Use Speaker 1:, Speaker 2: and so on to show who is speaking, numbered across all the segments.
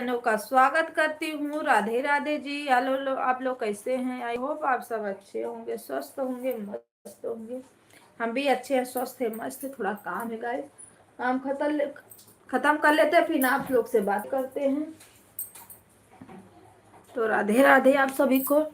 Speaker 1: बहनों का स्वागत करती हूँ। राधे राधे जी। हेलो, आप लोग कैसे हैं? आई होप आप सब अच्छे होंगे, स्वस्थ होंगे, मस्त होंगे। हम भी अच्छे हैं, स्वस्थ है, मस्त है। थोड़ा काम है गाइस, काम खत्म कर लेते हैं, फिर आप लोग से बात करते हैं। तो राधे राधे आप सभी को।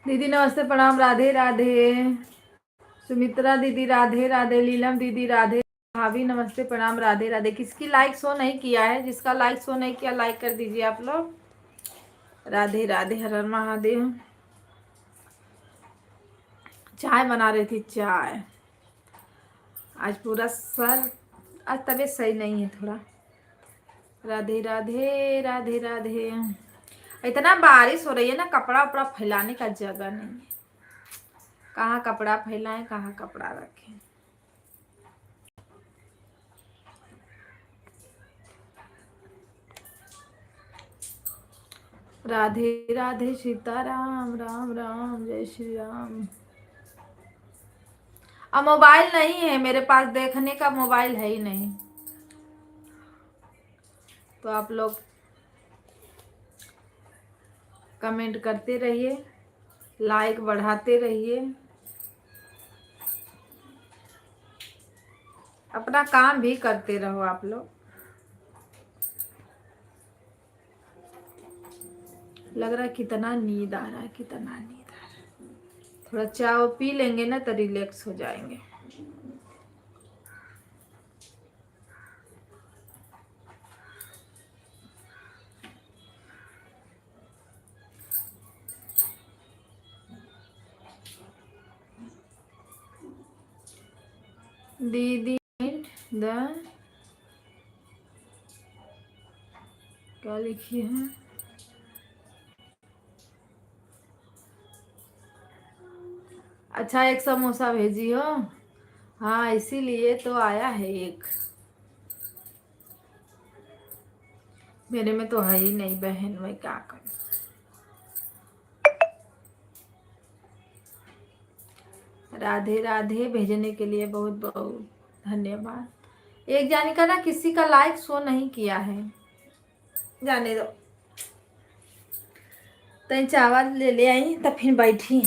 Speaker 1: दीदी नमस्ते, प्रणाम, राधे राधे। सुमित्रा दीदी राधे राधे। लीलम दीदी राधे। भाभी नमस्ते, प्रणाम, राधे राधे। किसकी लाइक शो नहीं किया है? जिसका लाइक शो नहीं किया लाइक कर दीजिए आप लोग। राधे राधे, हर हर महादेव। चाय बना रही थी, चाय। आज पूरा सर, आज तबीयत सही नहीं है थोड़ा। राधे राधे राधे राधे। इतना बारिश हो रही है ना, कपड़ा उपड़ा फैलाने का जगह नहीं है। कहाँ कपड़ा फैलाएं, कहाँ कपड़ा रखें। राधे राधे, सीताराम, राम राम, जय श्री राम। अब मोबाइल नहीं है मेरे पास, देखने का मोबाइल है ही नहीं। तो आप लोग कमेंट करते रहिए, लाइक बढ़ाते रहिए। अपना काम भी करते रहो आप लोग। लग रहा है कितना नींद आ रहा है, कितना नींद आ रहा है। थोड़ा चाय पी लेंगे ना तो रिलैक्स हो जाएंगे। दीदी द क्या लिखी है? अच्छा एक समोसा भेजी हो। हाँ इसीलिए तो आया है एक। मेरे में तो है ही नहीं बहन, मैं क्या करूं। राधे राधे भेजने के लिए बहुत बहुत धन्यवाद। एक जाने का ना किसी का लाइक शो नहीं किया है, जाने दो। तो चावल ले ले आई तब फिर बैठी।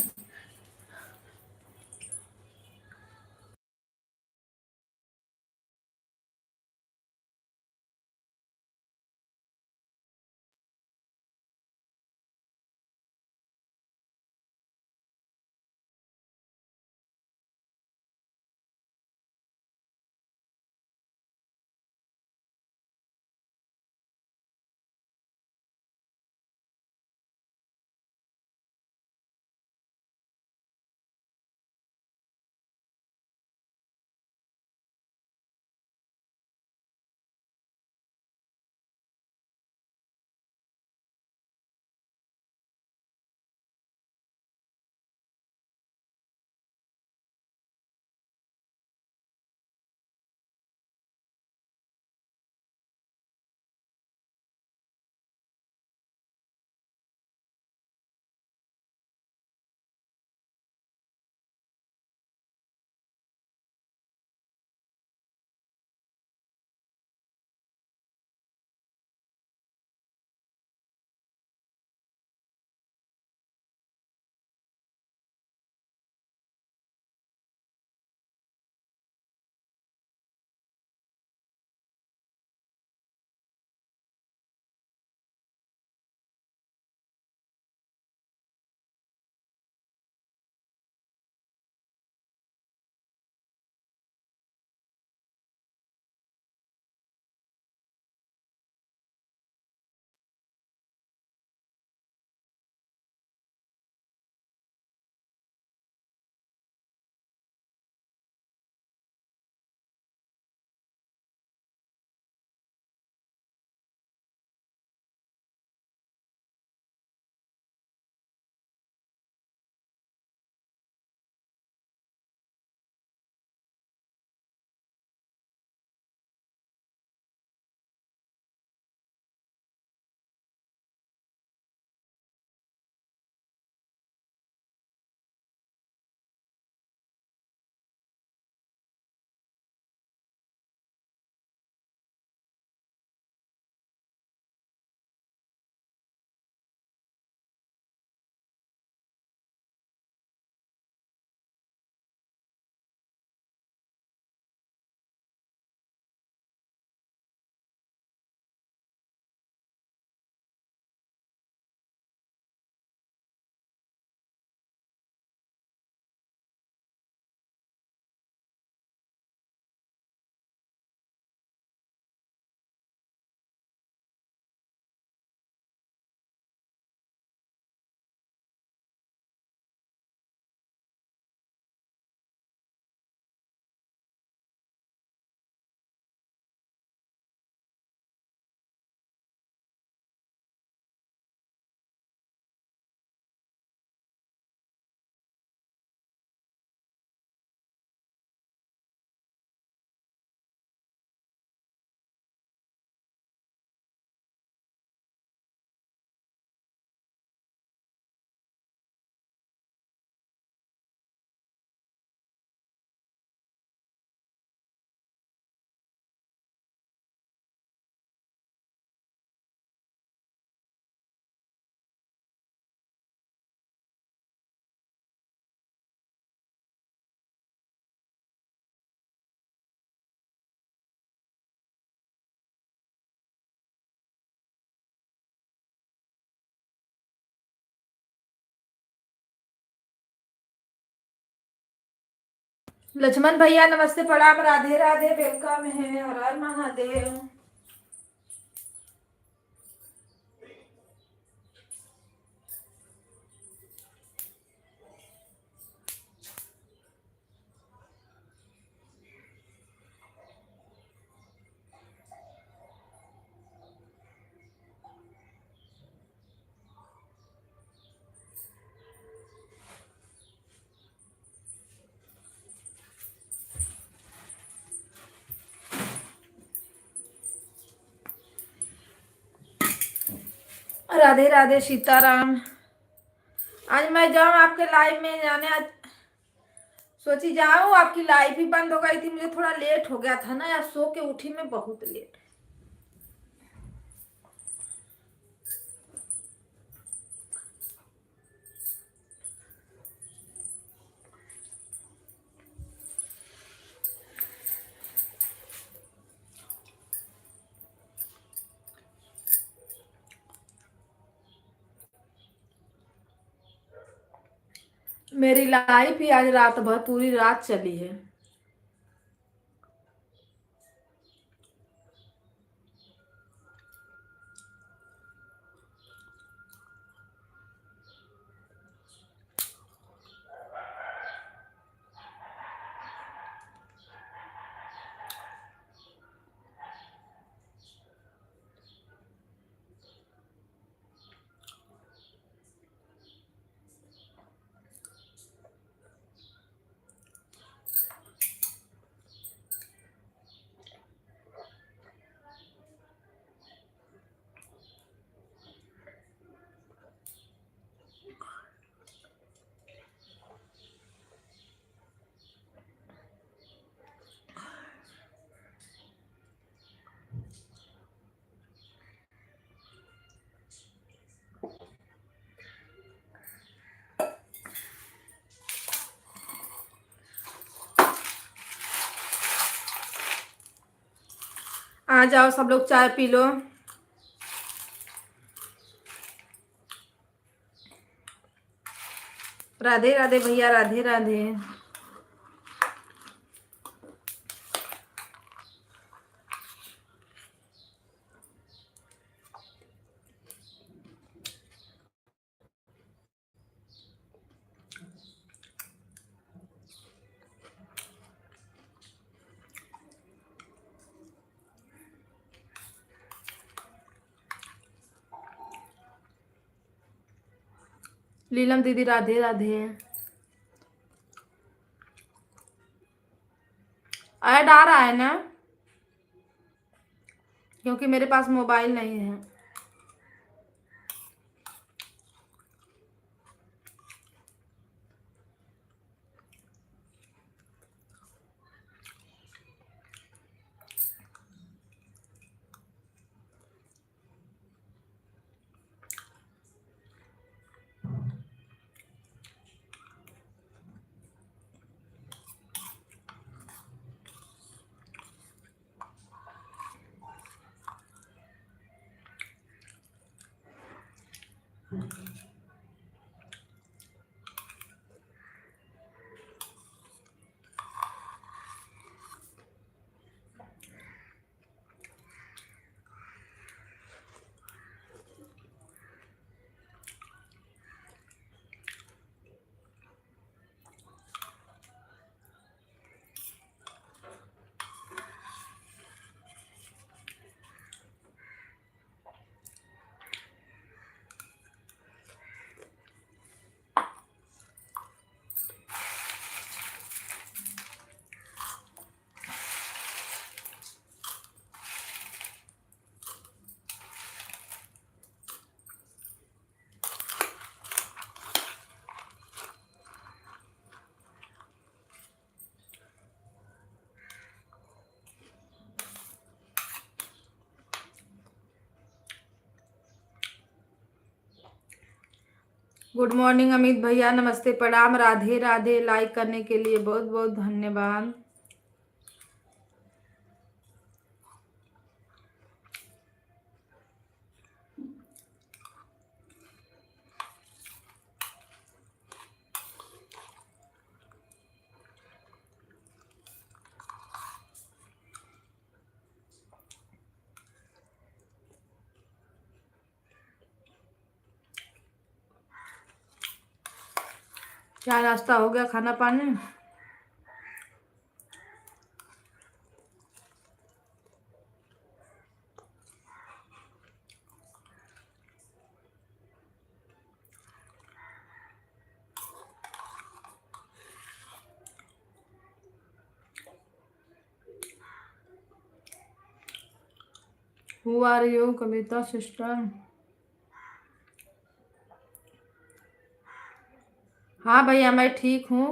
Speaker 1: लक्ष्मण भैया नमस्ते प्रणाम, राधे राधे, वेलकम है, हर हर महादेव। राधे राधे सीताराम। आज मैं जाऊँ आपके लाइव में, जाने आज सोची जाऊँ, आपकी लाइव ही बंद हो गई थी, मुझे थोड़ा लेट हो गया था ना यार, सो के उठी मैं बहुत लेट। मेरी लाइफ ही आज रात भर पूरी रात चली है। आ जाओ सब लोग, चाय पी लो। राधे राधे भैया, राधे राधे। लीलम दीदी राधे राधे। ऐड आ रहा है ना? क्योंकि मेरे पास मोबाइल नहीं है। गुड मॉर्निंग अमित भैया, नमस्ते प्रणाम, राधे राधे। लाइक करने के लिए बहुत बहुत धन्यवाद। क्या नाश्ता हो गया, खाना पानी? Who are you, Kavita sister? हाँ भैया मैं ठीक हूँ।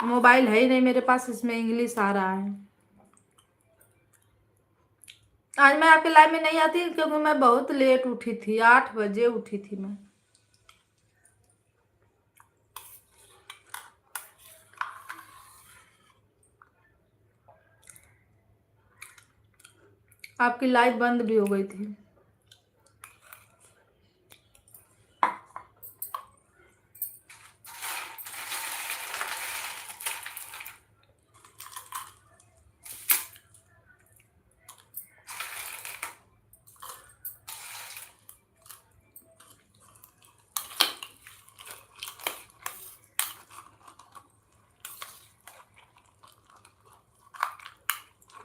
Speaker 1: मोबाइल है ही नहीं मेरे पास, इसमें इंग्लिश आ रहा है। आज मैं आपके लाइव में नहीं आती क्योंकि मैं बहुत लेट उठी थी, 8 बजे उठी थी मैं। आपकी लाइव बंद भी हो गई थी।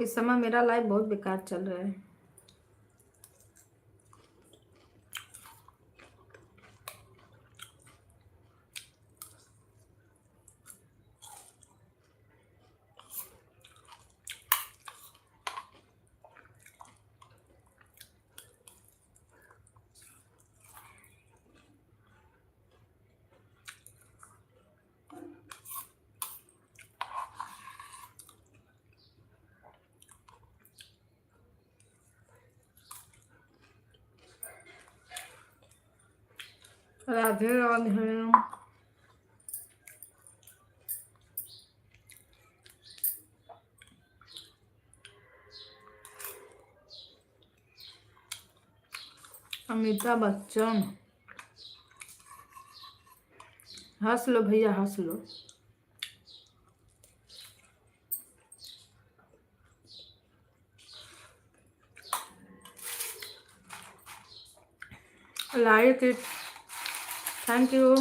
Speaker 1: इस समय मेरा लाइव बहुत बेकार चल रहा है। राधे राधे। अमिताभ बच्चन, हंस लो भैया हंस लो। Like it, thank you.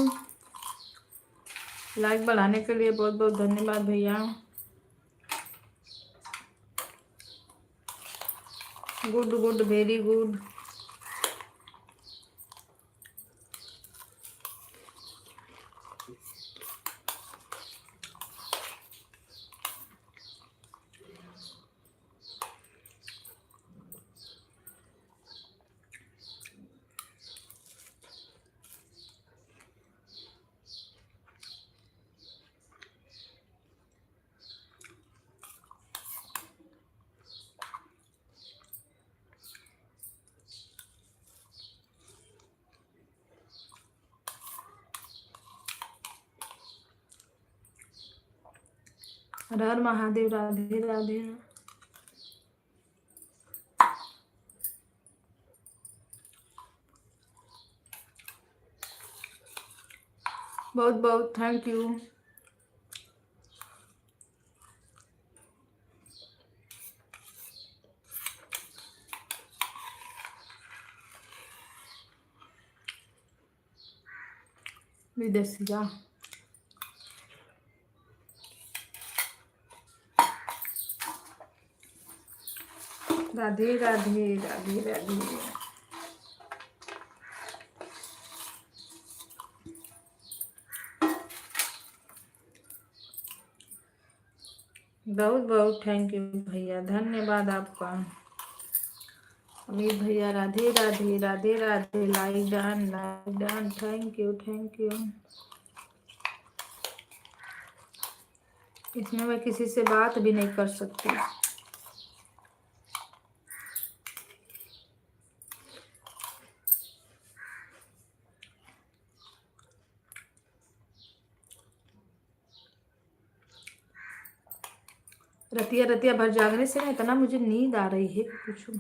Speaker 1: Like बढ़ाने के लिए बहुत बहुत धन्यवाद भैया। Good good, very good. Har हर महादेव, राधे राधे। बहुत बहुत थैंक यू। विदेशिया, राधे राधे राधे राधे। बहुत बहुत थैंक यू भैया, धन्यवाद आपका। अमित भैया Radhe Radhe Radhe Radhe. Like done, thank you thank you. इसमें मैं किसी से बात भी नहीं कर सकती। रतिया रतिया भर जागने से ना इतना मुझे नींद आ रही है कि पूछो।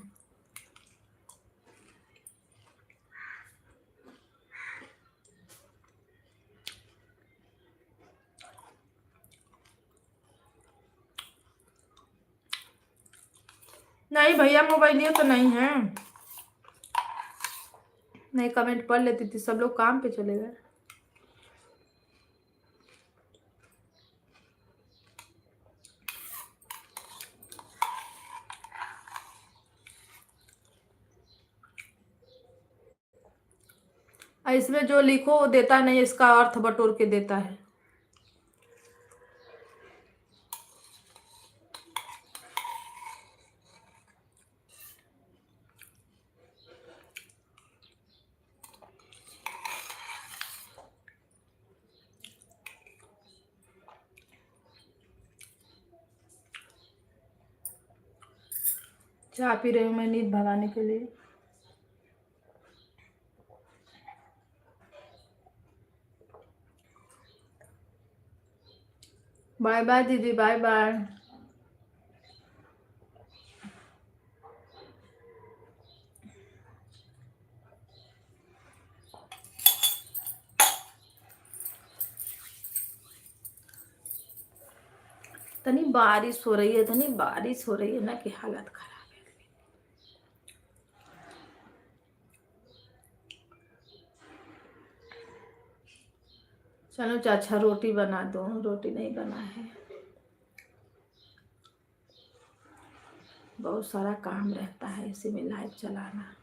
Speaker 1: नहीं भैया मोबाइल तो नहीं है। नहीं कमेंट पढ़ लेती थी, सब लोग काम पे चले गए। इसमें जो लिखो वो देता नहीं, इसका अर्थ बटोर के देता है। चाय पी रही हूँ मैं नींद भगाने के लिए। बाय बाय दीदी, बाय बाय। इतनी बारिश हो रही है, इतनी बारिश हो रही है ना कि हालत खराब है। चलो चाचा रोटी बना दो, रोटी नहीं बना है, बहुत सारा काम रहता है इसी में लाइव चलाना।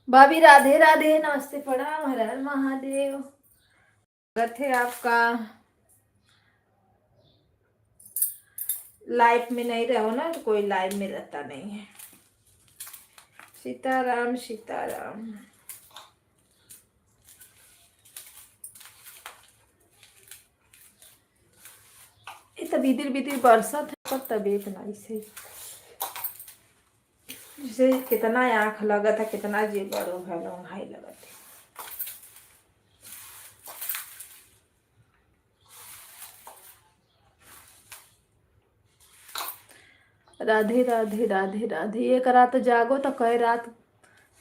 Speaker 1: भाभी राधे राधे, नमस्ते, प्रणाम, हर हर महादेव। स्वागत है आपका। लाइफ में नहीं रहो ना तो कोई लाइफ में रहता नहीं है। सीताराम सीताराम। ये तो बिदिर बिदिर बरसत है पर तबीयत नहीं सही। जैसे कितना आँख लगा था, कितना जी बड़ो है हाई लगा था। राधे राधे राधे राधे। एक रात जागो तो कई रात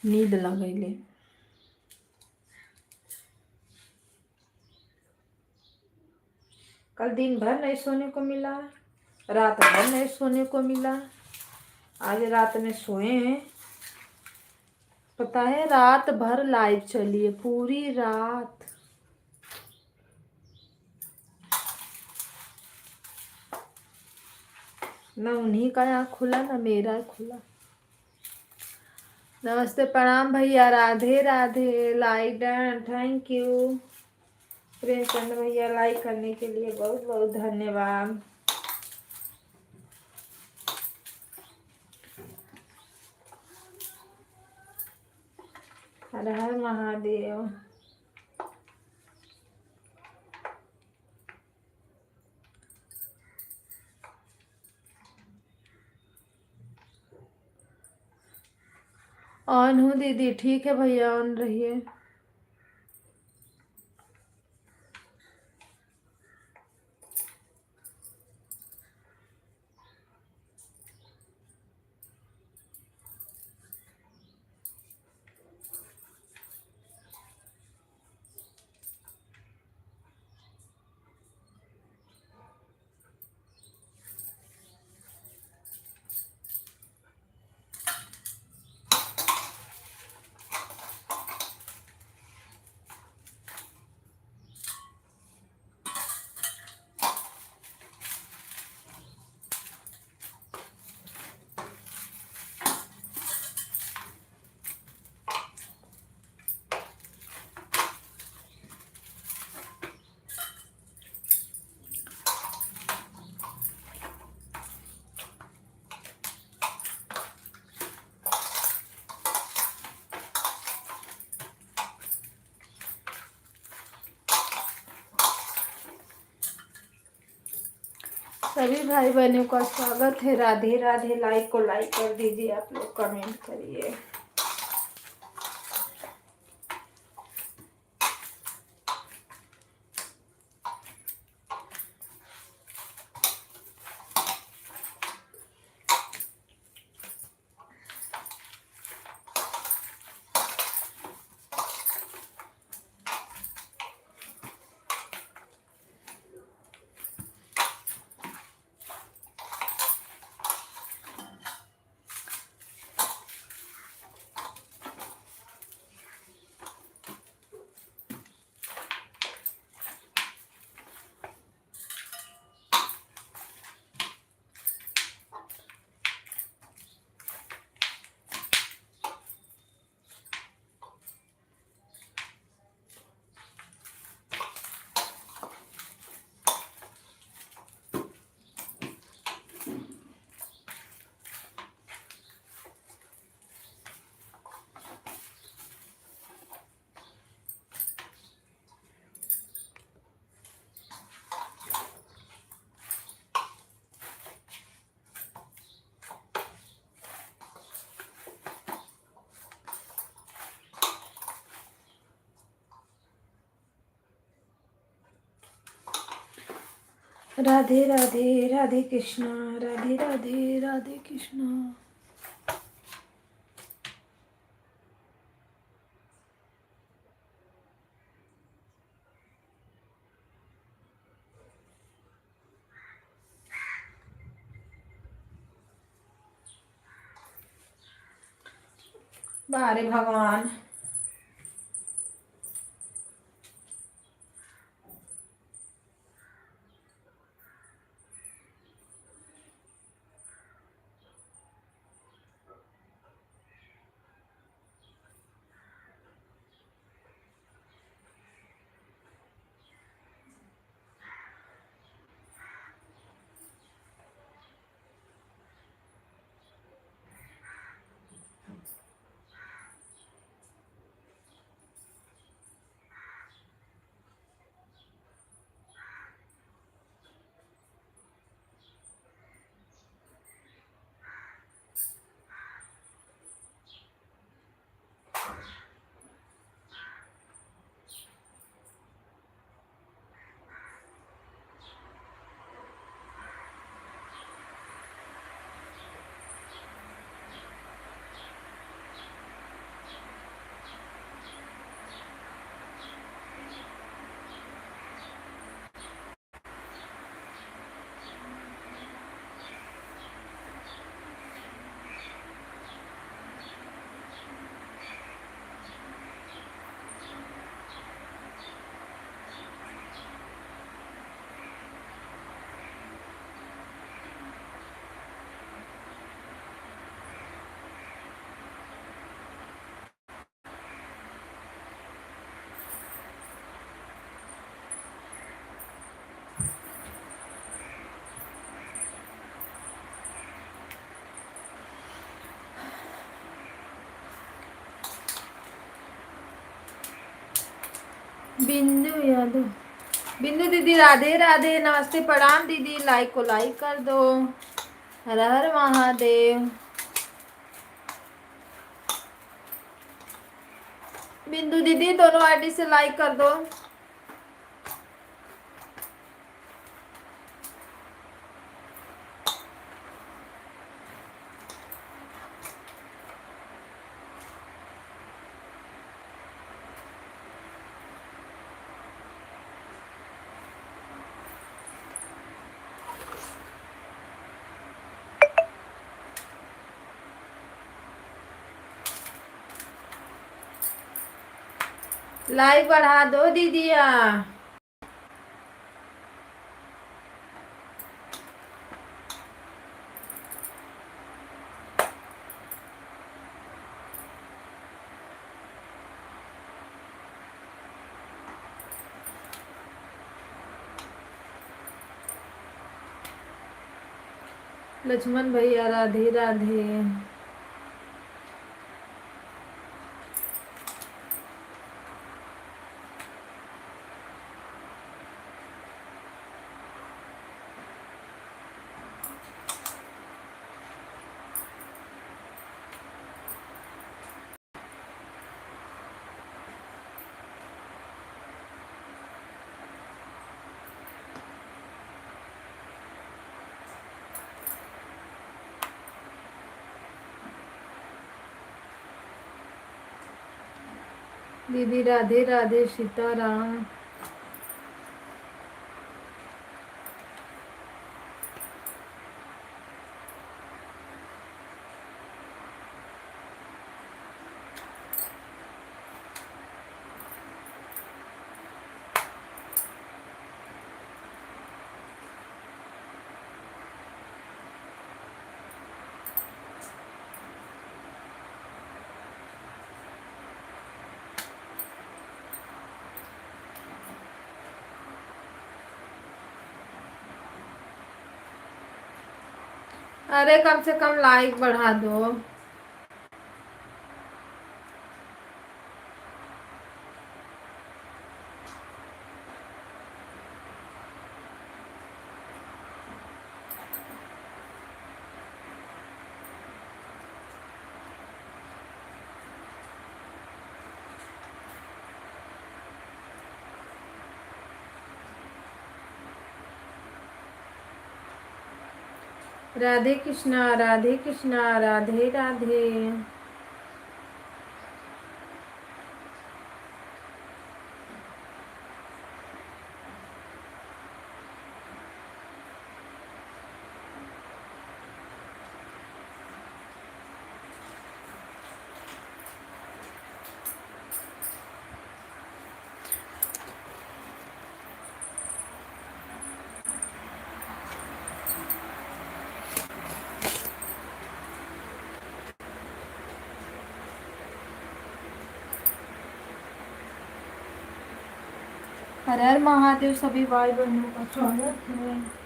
Speaker 1: नींद लगेले। कल दिन भर नहीं सोने को मिला, रात भर नहीं सोने को मिला। आज रात में सोए हैं, पता है रात भर लाइव चली है पूरी रात। न उन्हीं का यहाँ खुला न मेरा खुला। नमस्ते, प्रणाम भैया, Radhe Radhe. Like done, thank you. Premchand भैया लाइक करने के लिए बहुत बहुत धन्यवाद। हर हर महादेव। ऑन हूँ दीदी। ठीक है भैया, ऑन रहिए। सभी भाई बहनों का स्वागत है। राधे राधे। लाइक को लाइक कर दीजिए, आप लोग कमेंट करिए। राधे राधे राधे कृष्णा। राधे राधे राधे कृष्णा। बारे भगवान। बिंदु यादव, बिंदु दीदी राधे राधे, नमस्ते प्रणाम दीदी, लाइक को लाइक कर दो। हर हर महादेव। बिंदु दीदी दोनों आईडी से लाइक कर दो। लाइक बढ़ा दो दीदिया। लक्ष्मण भैया राधे राधे। दीदी राधे राधे, सीताराम। अरे कम से कम लाइक बढ़ा दो। राधे कृष्णा राधे कृष्णा, राधे राधे। हर हर महादेव। सभी भाई बहनों का स्वागत है।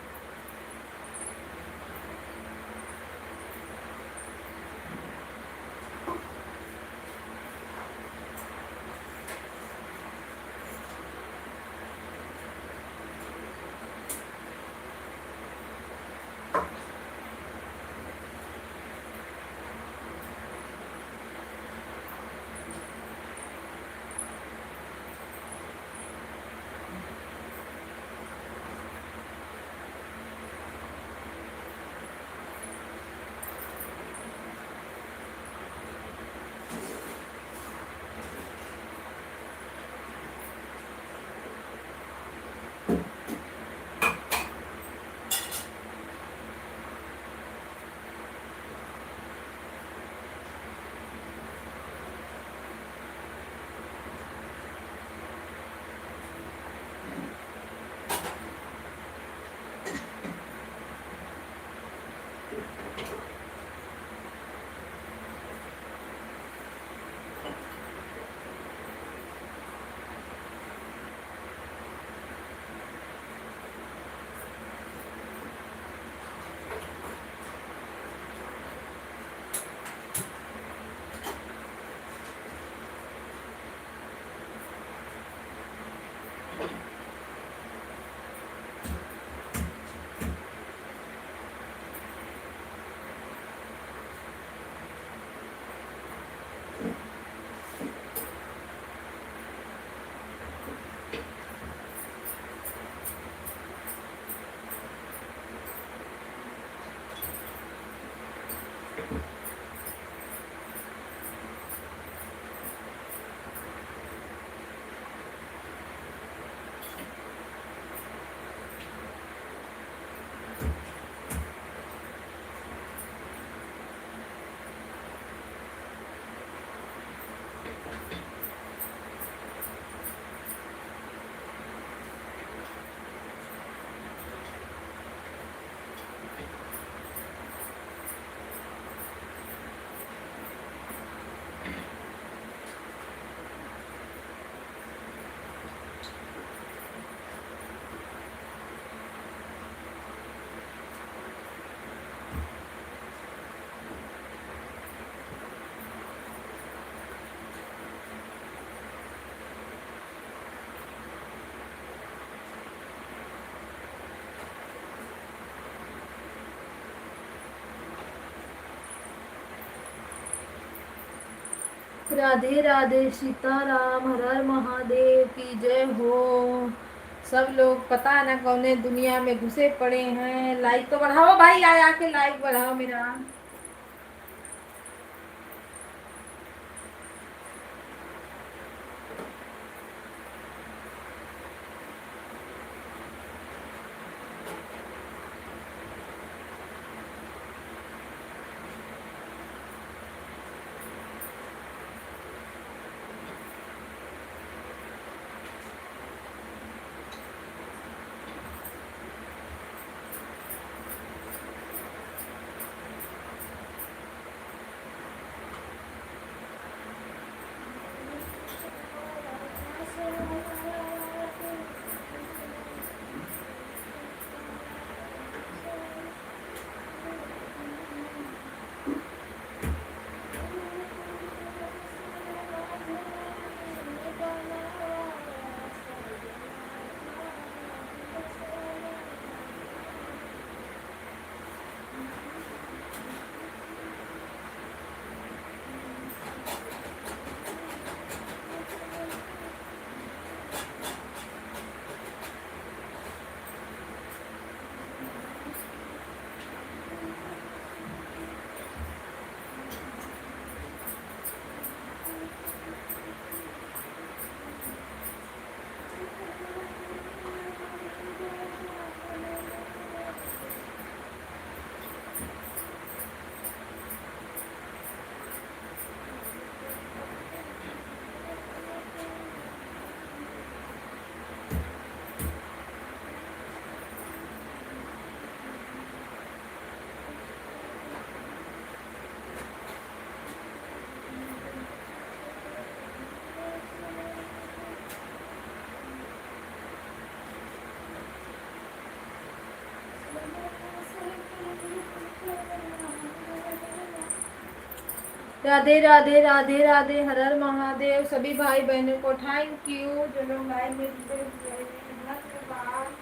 Speaker 1: राधे राधे, सीताराम, हर हर महादेव की जय हो। सब लोग पता ना कौने दुनिया में घुसे पड़े हैं। लाइक तो बढ़ाओ भाई, आके लाइक बढ़ाओ मेरा। राधे राधे, राधे राधे, हर हर महादेव। सभी भाई बहनों को थैंक यू जो लोग लाइव में जुड़े हुए हैं। धन्यवाद।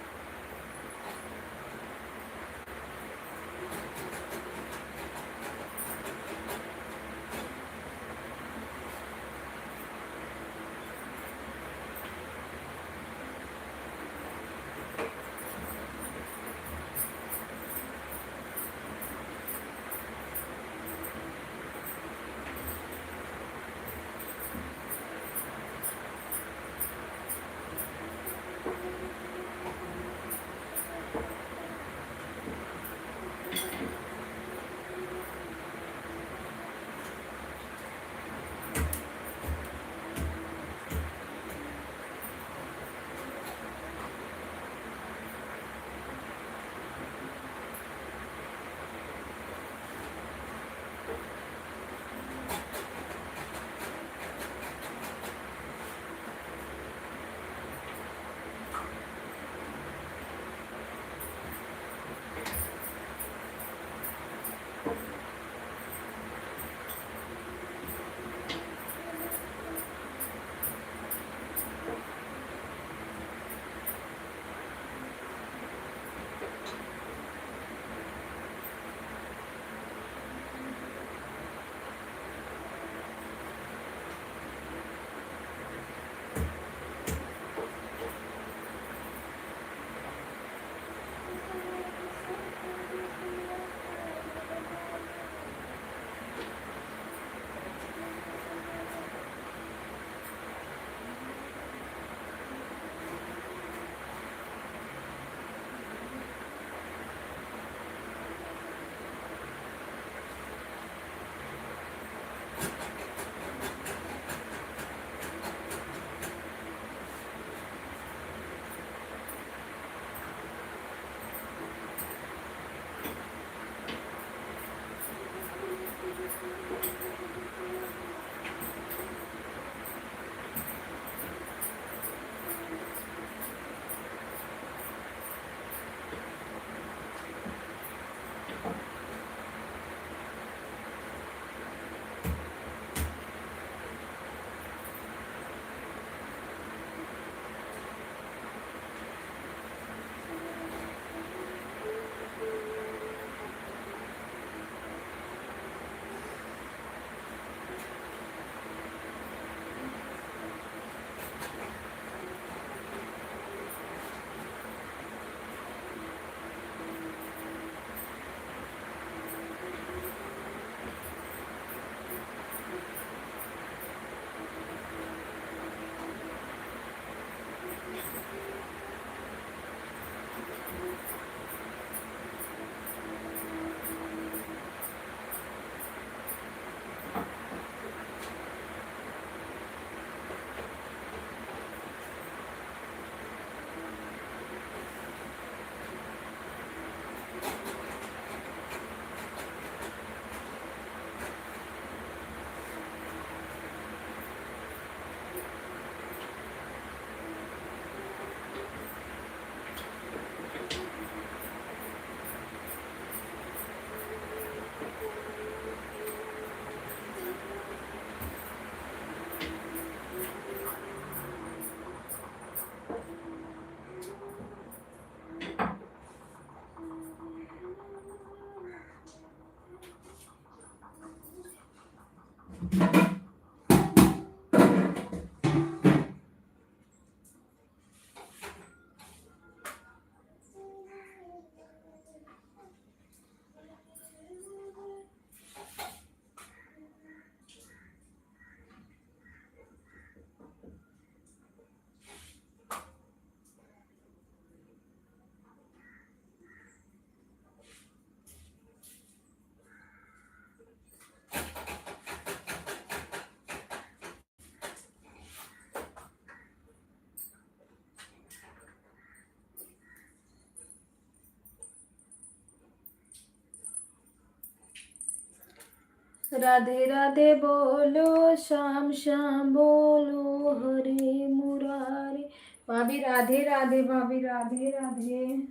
Speaker 1: राधे राधे बोलो, श्याम श्याम बोलो, हरे मुरारी। भाभी राधे राधे, भाभी राधे राधे।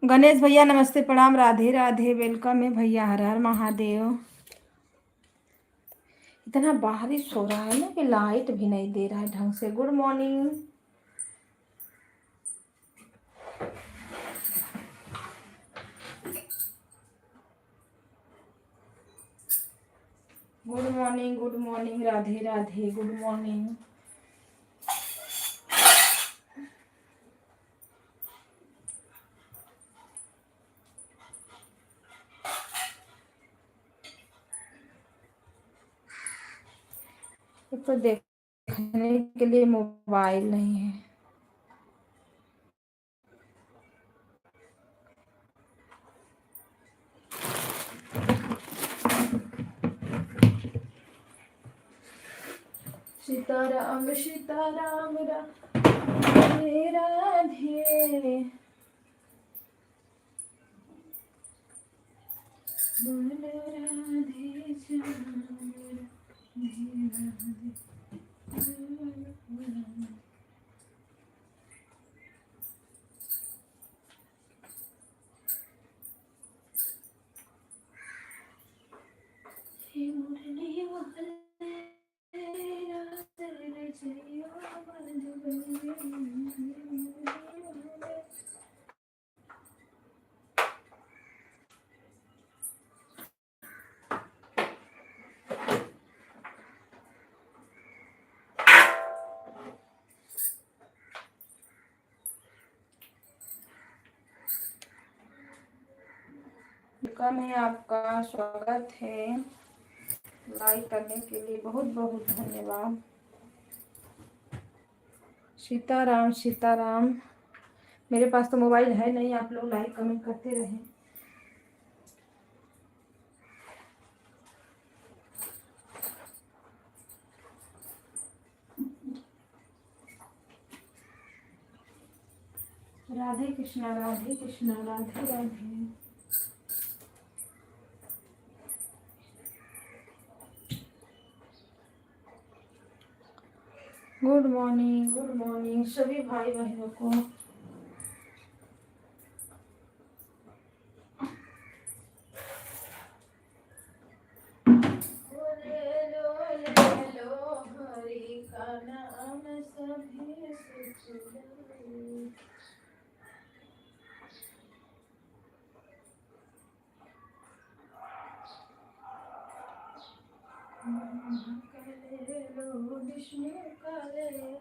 Speaker 1: गणेश भैया नमस्ते प्रणाम, राधे राधे, वेलकम है भैया, हर हर महादेव। इतना बारिश हो रहा है ना कि लाइट भी नहीं दे रहा है ढंग से। Good morning. Good morning, good morning, Radhe Radhe, good morning. तो देखने के लिए मोबाइल नहीं है। सीताराम सीताराम राधे राधे, बोल राधे श्याम राधे राधे। मुरली वाले रात रे जइयो में आपका स्वागत है। लाइक करने के लिए बहुत बहुत धन्यवाद। सीताराम सीताराम। मेरे पास तो मोबाइल है नहीं, आप लोग लाइक कमेंट करते रहें। राधे कृष्णा राधे कृष्णा राधे राधे। गुड मॉर्निंग सभी भाई बहनों को। हरि का नाम सभी सुख लो। विष्णु का ले लो।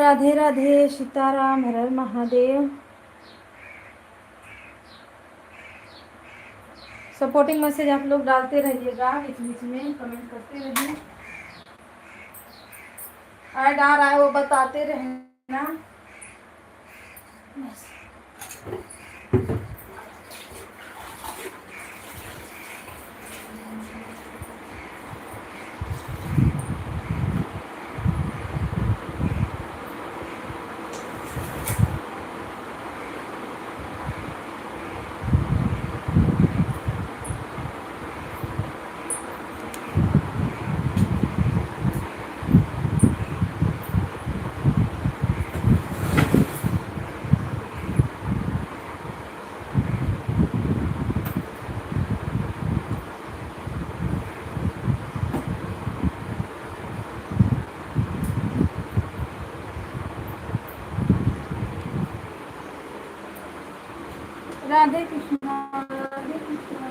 Speaker 1: राधे राधे, सीताराम, हर हर महादेव। सपोर्टिंग मैसेज आप लोग डालते रहिएगा, बीच बीच में कमेंट करते रहिए। ऐड आ रहा है वो बताते रहना। राधे कृष्णा, राधे कृष्णा।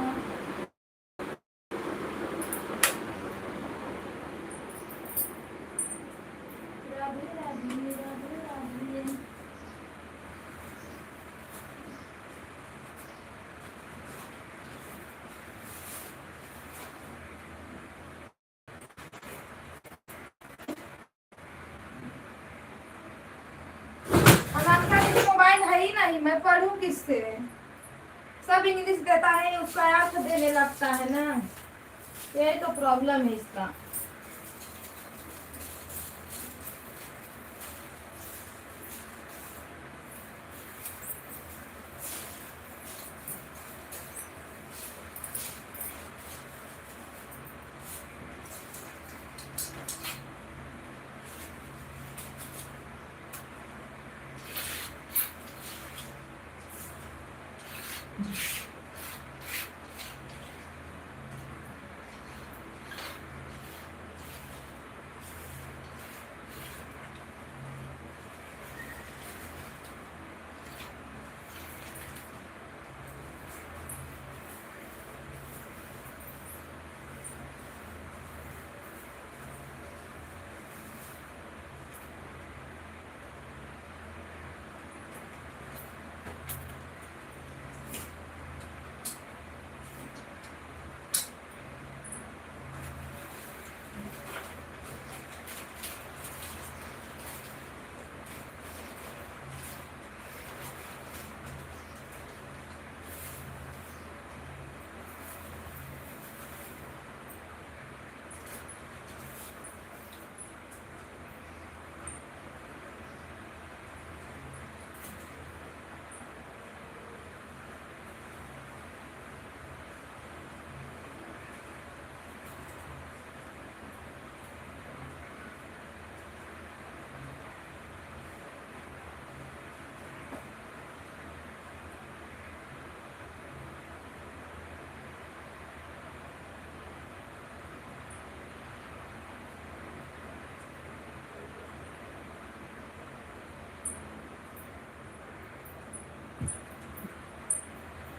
Speaker 1: राधे राधे, राधे राधे। अनामिका की मोबाइल है ही नहीं, मैं पढ़ूं किससे? सब इंग्लिश देता है, उसका अर्थ देने लगता है ना, यही तो प्रॉब्लम है इसका।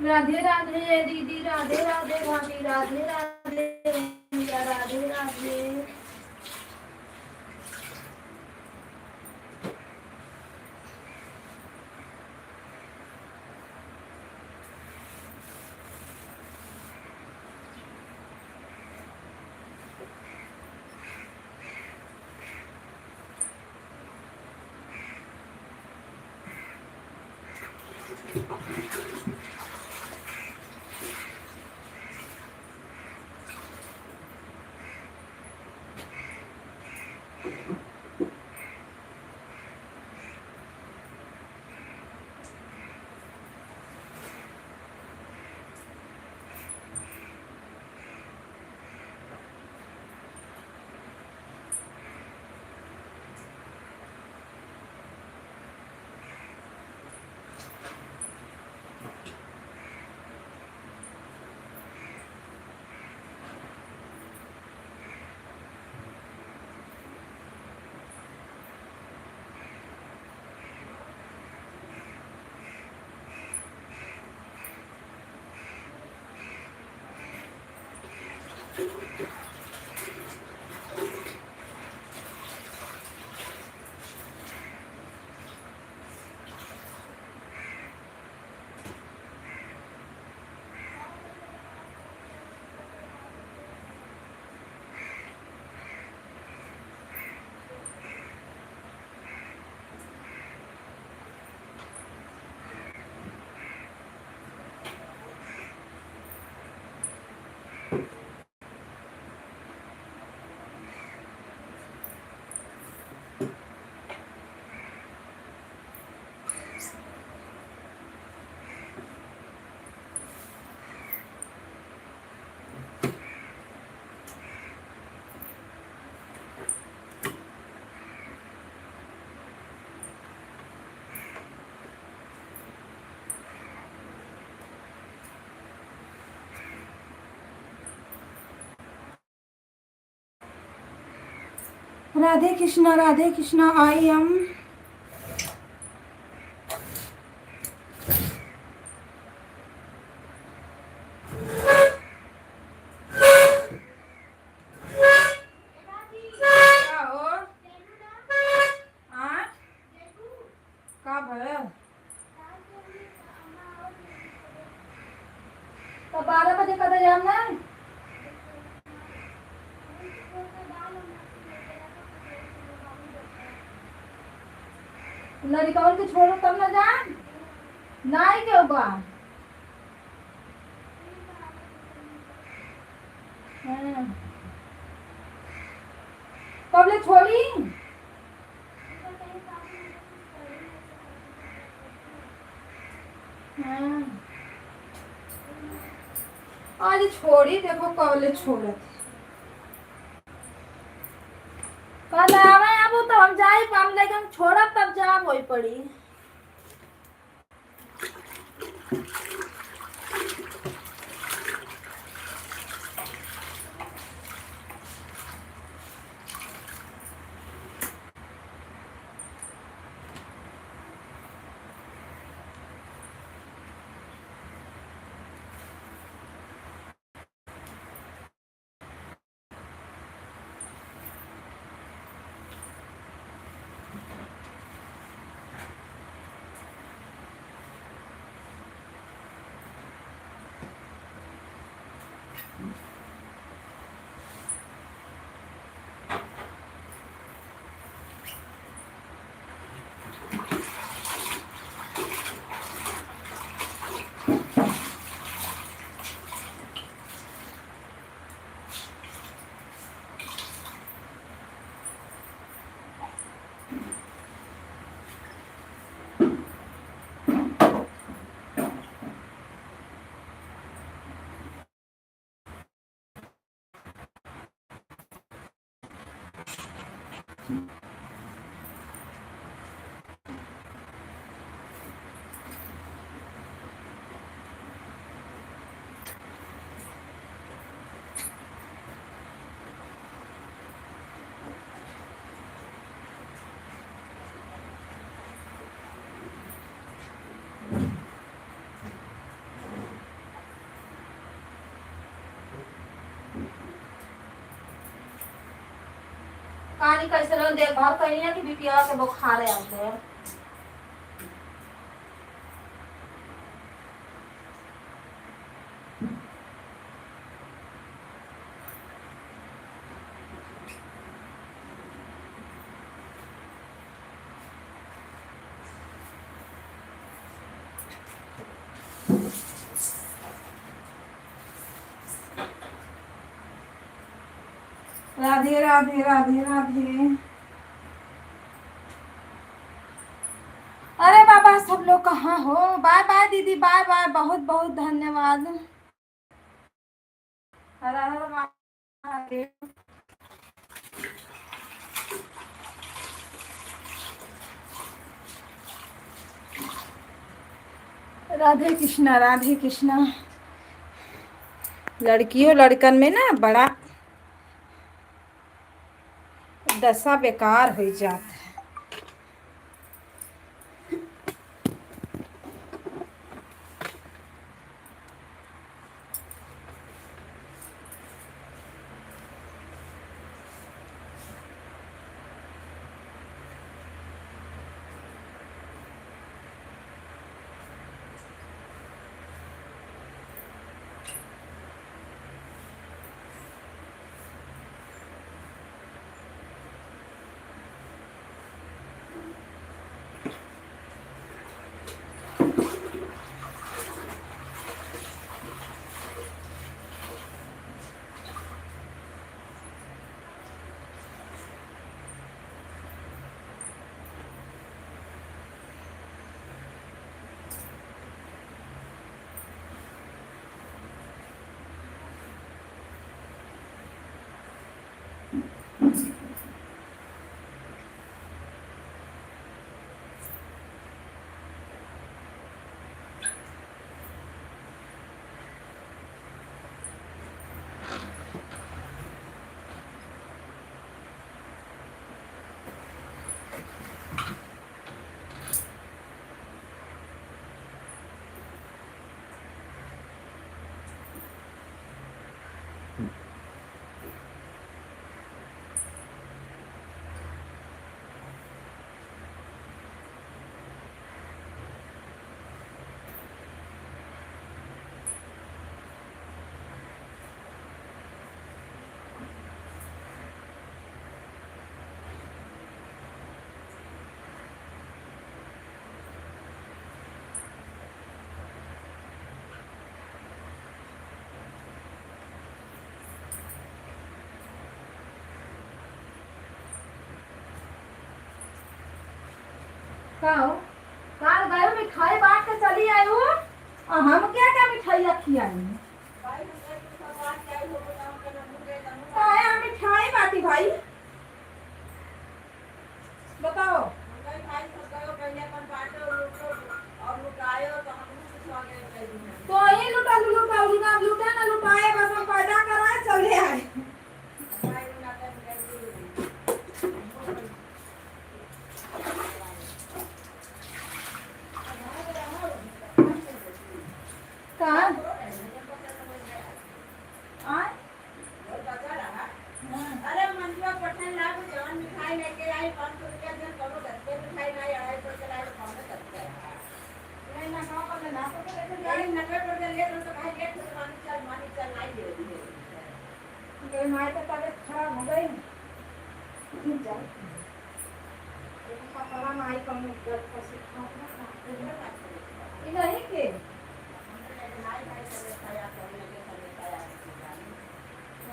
Speaker 1: राधे राधे दीदी, राधे राधे भाभी, राधे राधे भैया, राधे राधे। Radhe Krishna I am. तो 12 बजे कदे जाना है। लड़का के छोड़ो तब ना जान नहीं के बा। कब ले छोड़ी। आज छोड़ी देखो कब ले छोड़त। कल आवे अब तो हम जाई पाम लेकिन छोड़ब तब जा वही पड़ी। कहानी कैसे लोग देखभाल करी है कि बीपीआ के बुखार है आते हैं। राधे राधे राधे राधे। अरे बाबा सब लोग कहाँ हो। बाय बाय दीदी बाय बाय बहुत बहुत धन्यवाद। हर हर महादेव। राधे कृष्णा राधे कृष्णा। लड़कियों लड़कन में ना बड़ा दशा बेकार हो जाता है। का हो काल गए मिठाई बांट के चली आई हो और हम क्या क्या मिठाई रखी आई हम मिठाई बांटी भाई बताओ तो ही लुटा लुटा ना लुटाए बस हम पैदा कराए चले आए कहाँ
Speaker 2: अरे मंजुआ पटन लाख जवान मिठाई लेके आई 500 रुपया दिन करो 10 मिठाई लाई 250 के लाई कौन करते हैं नहीं ना गांव का ना तो लेके 90 रुपया ले तो भाई लेट से मानी चल लाई दे दी
Speaker 1: के माय तो तबीयत खराब हो गई जा एक पकड़ा माई कम कर पसी नहीं के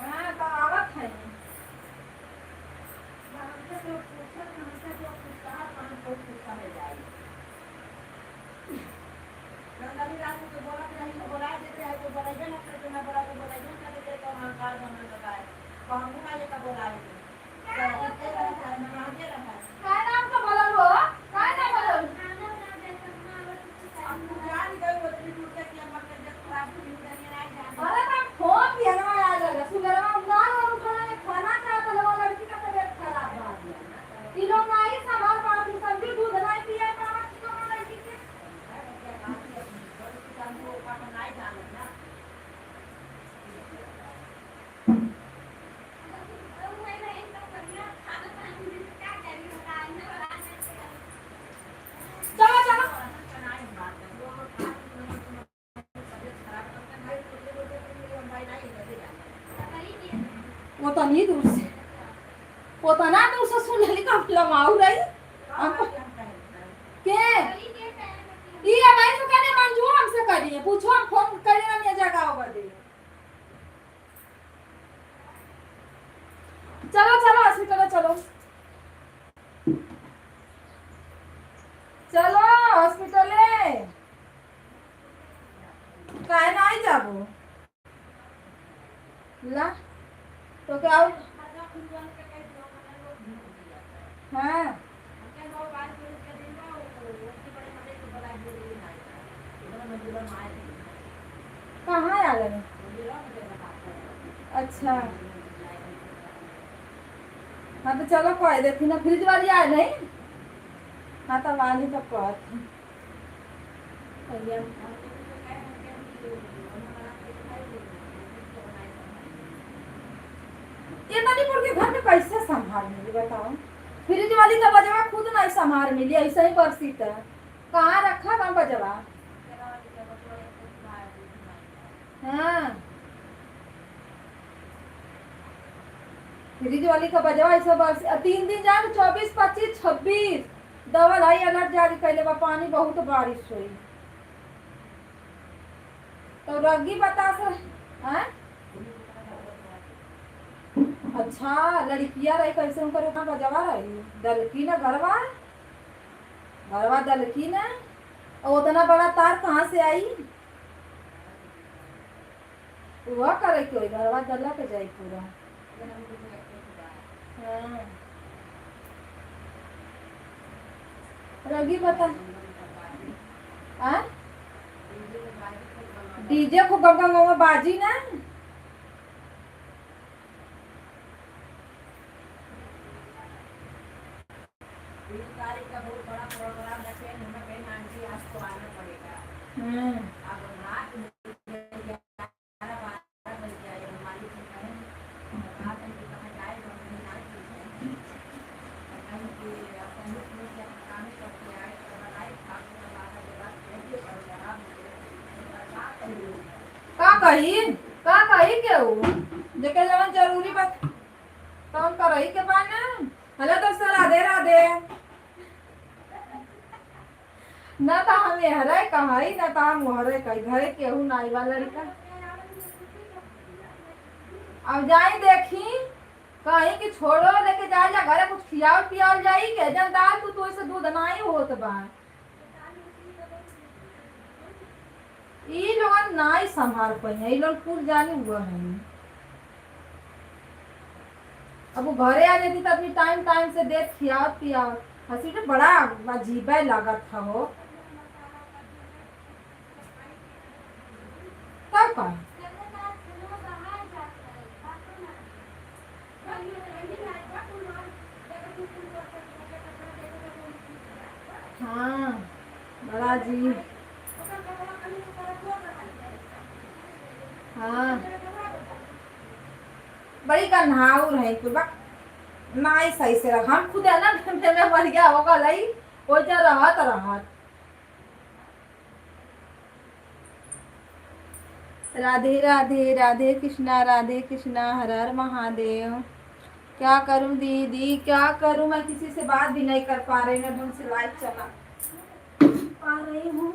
Speaker 1: हां तो आवत है वो तो नहीं दूर से वो तो ना दूर से सुन ली कब लमाऊ रही के ये भाई तो कहने मंजू हमसे करिए पूछो हम फोन करे ना ये जगह होगा दे चलो चलो हॉस्पिटल चलो चलो हॉस्पिटल काहे ना आई जाबो ला तो क्या हाँ कहाँ आ गए अच्छा हाँ तो चलो कह देती ना फ्रिज वाली आए नहीं हाँ तो वाली तो कहती ये मणिपुर के घर में कैसे संभाल मिली बताओ फ्रिज वाली का बजवा खुद नहीं संभाल मिली ऐसा ही बरसी था कहाँ रखा बा बजवा हाँ फ्रिज वाली का बजवा ऐसा बरसी 3 दिन जान 24 25 26 डबल हाई अलर्ट जारी कैले बा पानी बहुत बारिश हुई तो रगी बता सर हैं अच्छा लड़कियां रही कैसे उनकर उतना बजवा रही दलकी ना घरवा दलकी ना और उतना बड़ा तार कहाँ से आई वह करे क्यों घरवा दल्ला के जाए पूरा हाँ रगी बता डीजे को गंगा बाजी ना
Speaker 2: का बहुत बड़ा प्रोग्राम रखे हमें कहीं नानसी आज तो आना पड़ेगा अब रात में 11-12 बज जाए मालिक से कहें रात में कहाँ जाए तो अपनी नाच कहीं कि अपन में से काम करके आए तो बनाए खाने का बात के बाद कैसे प्रोग्राम
Speaker 1: का कही के हो जेके जवन जरूरी बात कौन करही के पाना हेलो दोस्तों राधे राधे ना तो हमें हरे कहाई ना तो हम हरे कही घरे केहू नाई वाला लड़का अब जाई देखी कहीं कि छोड़ो लेके जा जा घरे कुछ खियाओ पियाओ जाई के जनदार तू तो ऐसे दूध नहीं होत बा। ई लोग नहीं संभाल पाई, ई लोग कुल जानी हुआ है। अब वो घरे आ जाती तो अपनी टाइम टाइम से देख खियाओ पियाओ। हंसी तो बड़ा अजीब लागत था हो। तब का हाँ बड़ा अजीब। हाँ बड़ी कन्हाउर है कुल बा। नहीं सही से रख, हम खुद है ना में मर गया होगा लई वो जा रहत रहत। राधे राधे राधे कृष्णा हर हर महादेव। क्या करूं दीदी क्या करूं, मैं किसी से बात भी नहीं कर पा रही, मैं ढंग से लाइव चला पा रही हूँ।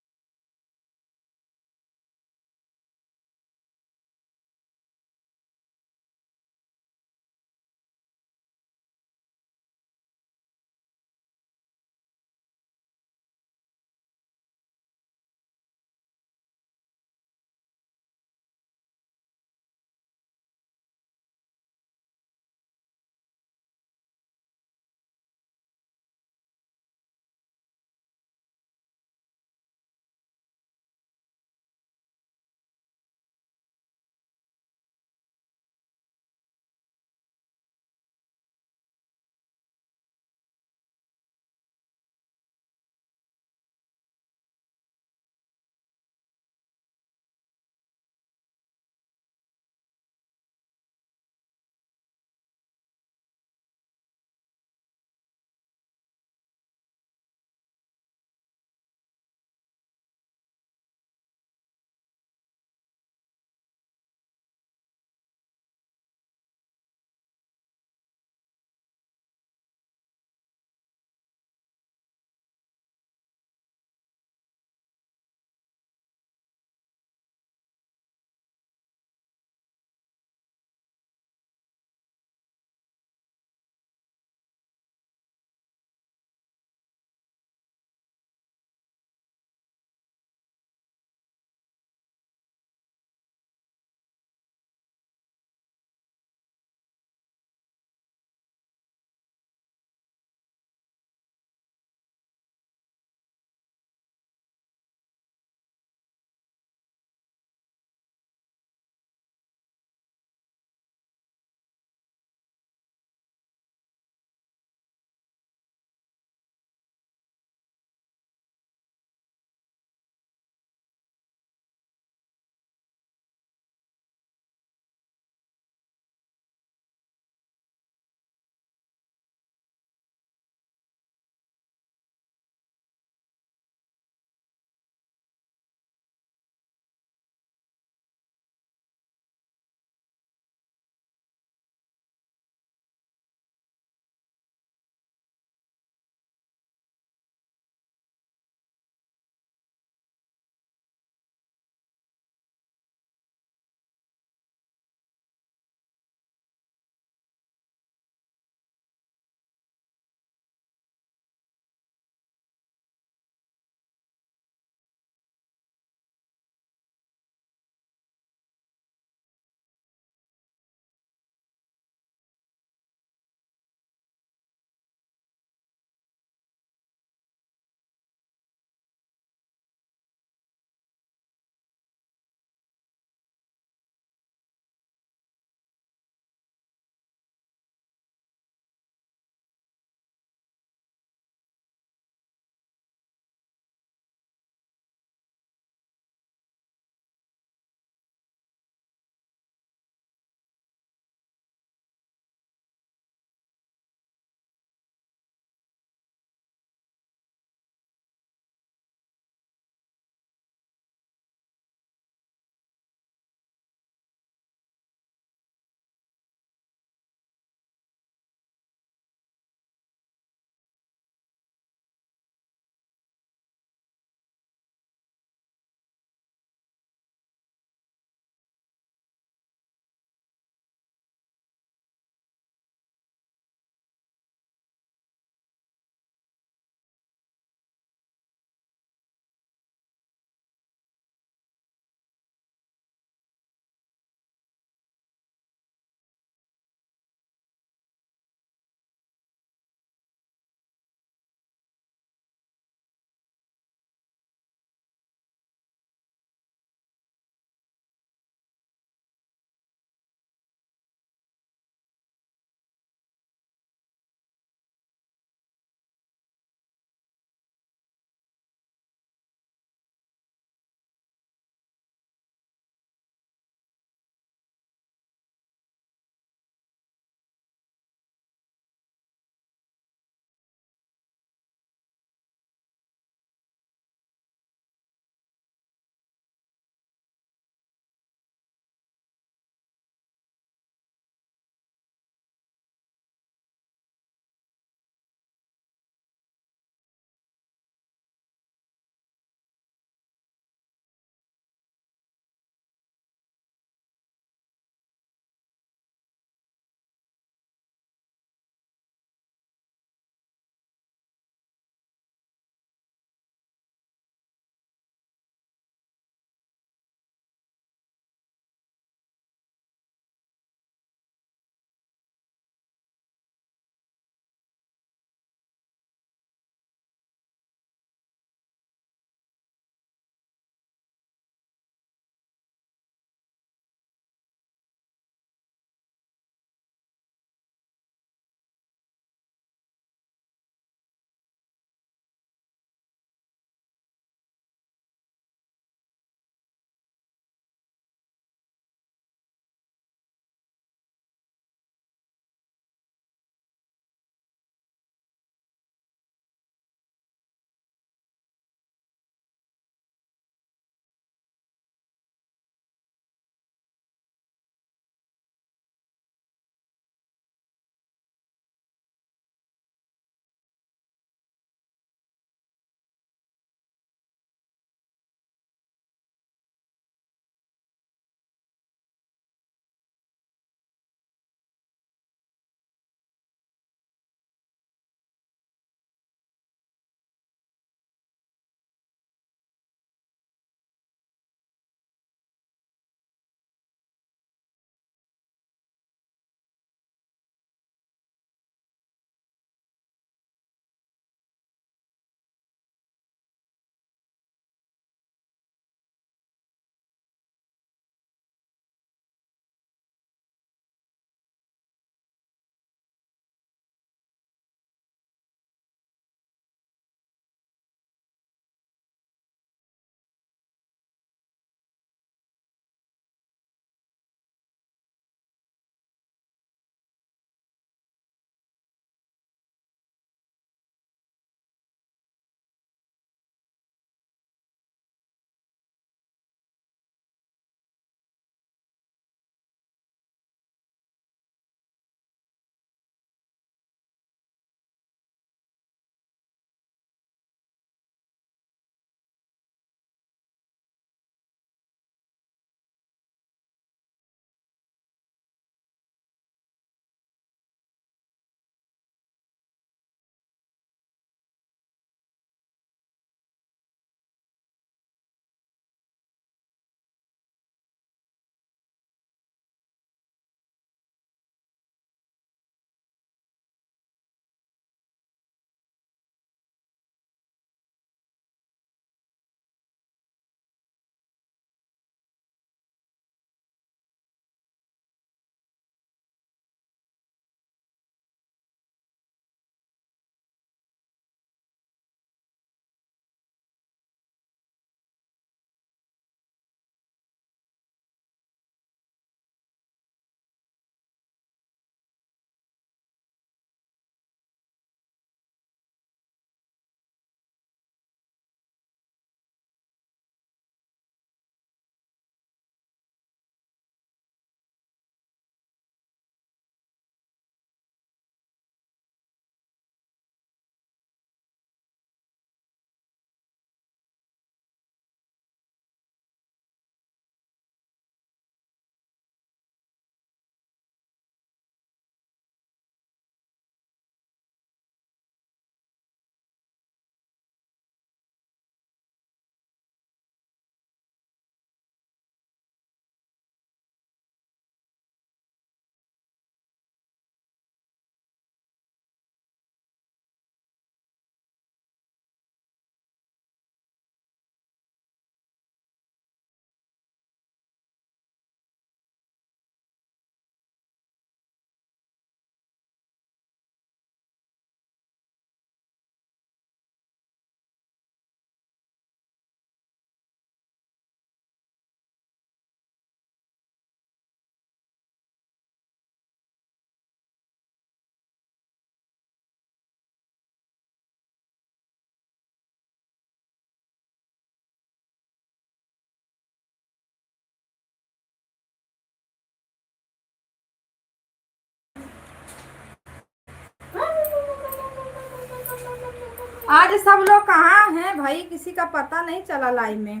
Speaker 1: आज सब लोग कहाँ हैं भाई, किसी का पता नहीं चला लाइव में।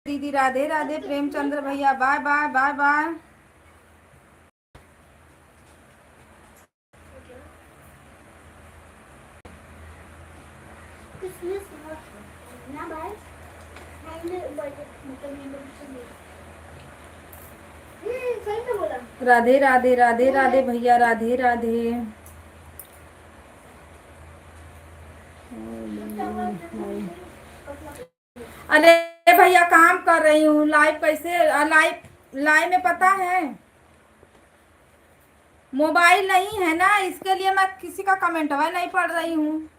Speaker 1: दीदी राधे राधे, प्रेमचंद्र भैया bye bye bye bye. Radhe Radhe Radhe Radhe भैया राधे राधे। अरे भैया काम कर रही हूँ, लाइव कैसे लाइव लाइव में पता है मोबाइल नहीं है ना, इसके लिए मैं किसी का कमेंट नहीं पढ़ रही हूँ।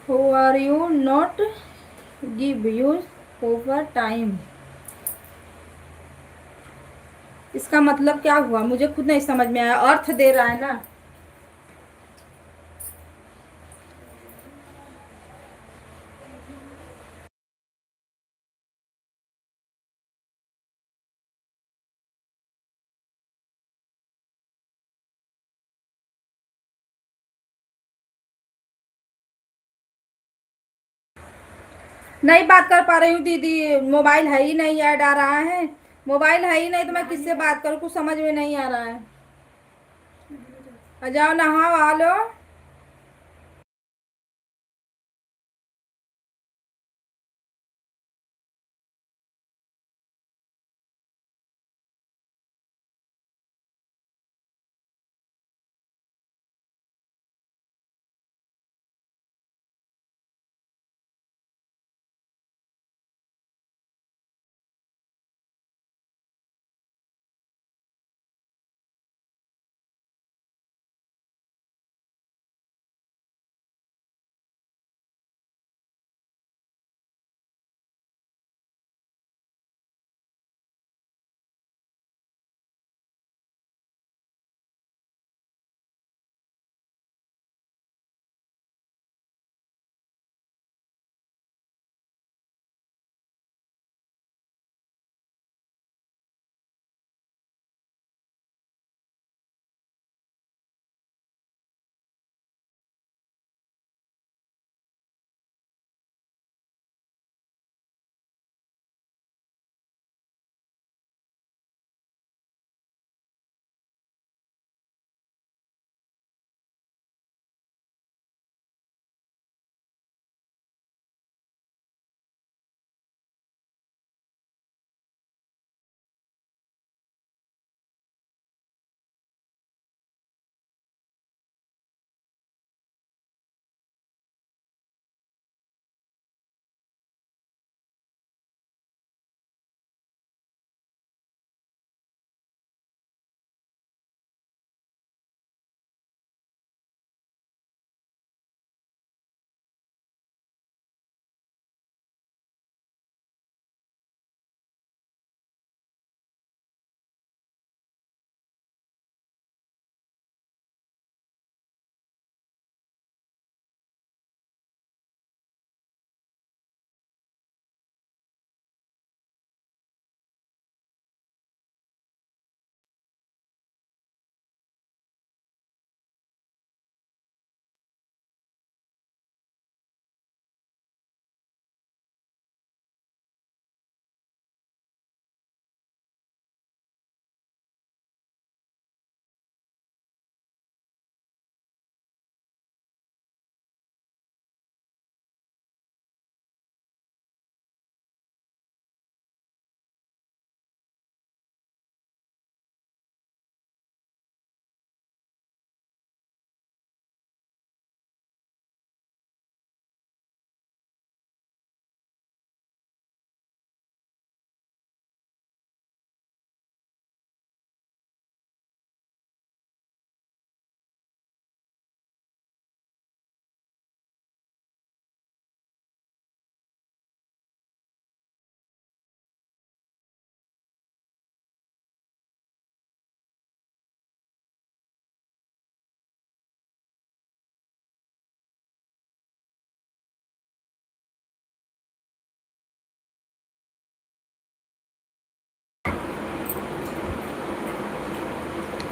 Speaker 1: Who are you not give you over time? इसका मतलब क्या हुआ मुझे खुद नहीं समझ में आया, अर्थ दे रहा है ना। नहीं बात कर पा रही हूँ दीदी, मोबाइल है ही नहीं, ऐड आ रहा है। मोबाइल है ही नहीं तो मैं किससे बात करूँ, कुछ समझ में नहीं आ रहा है। आ जाओ नहाओ आ लो।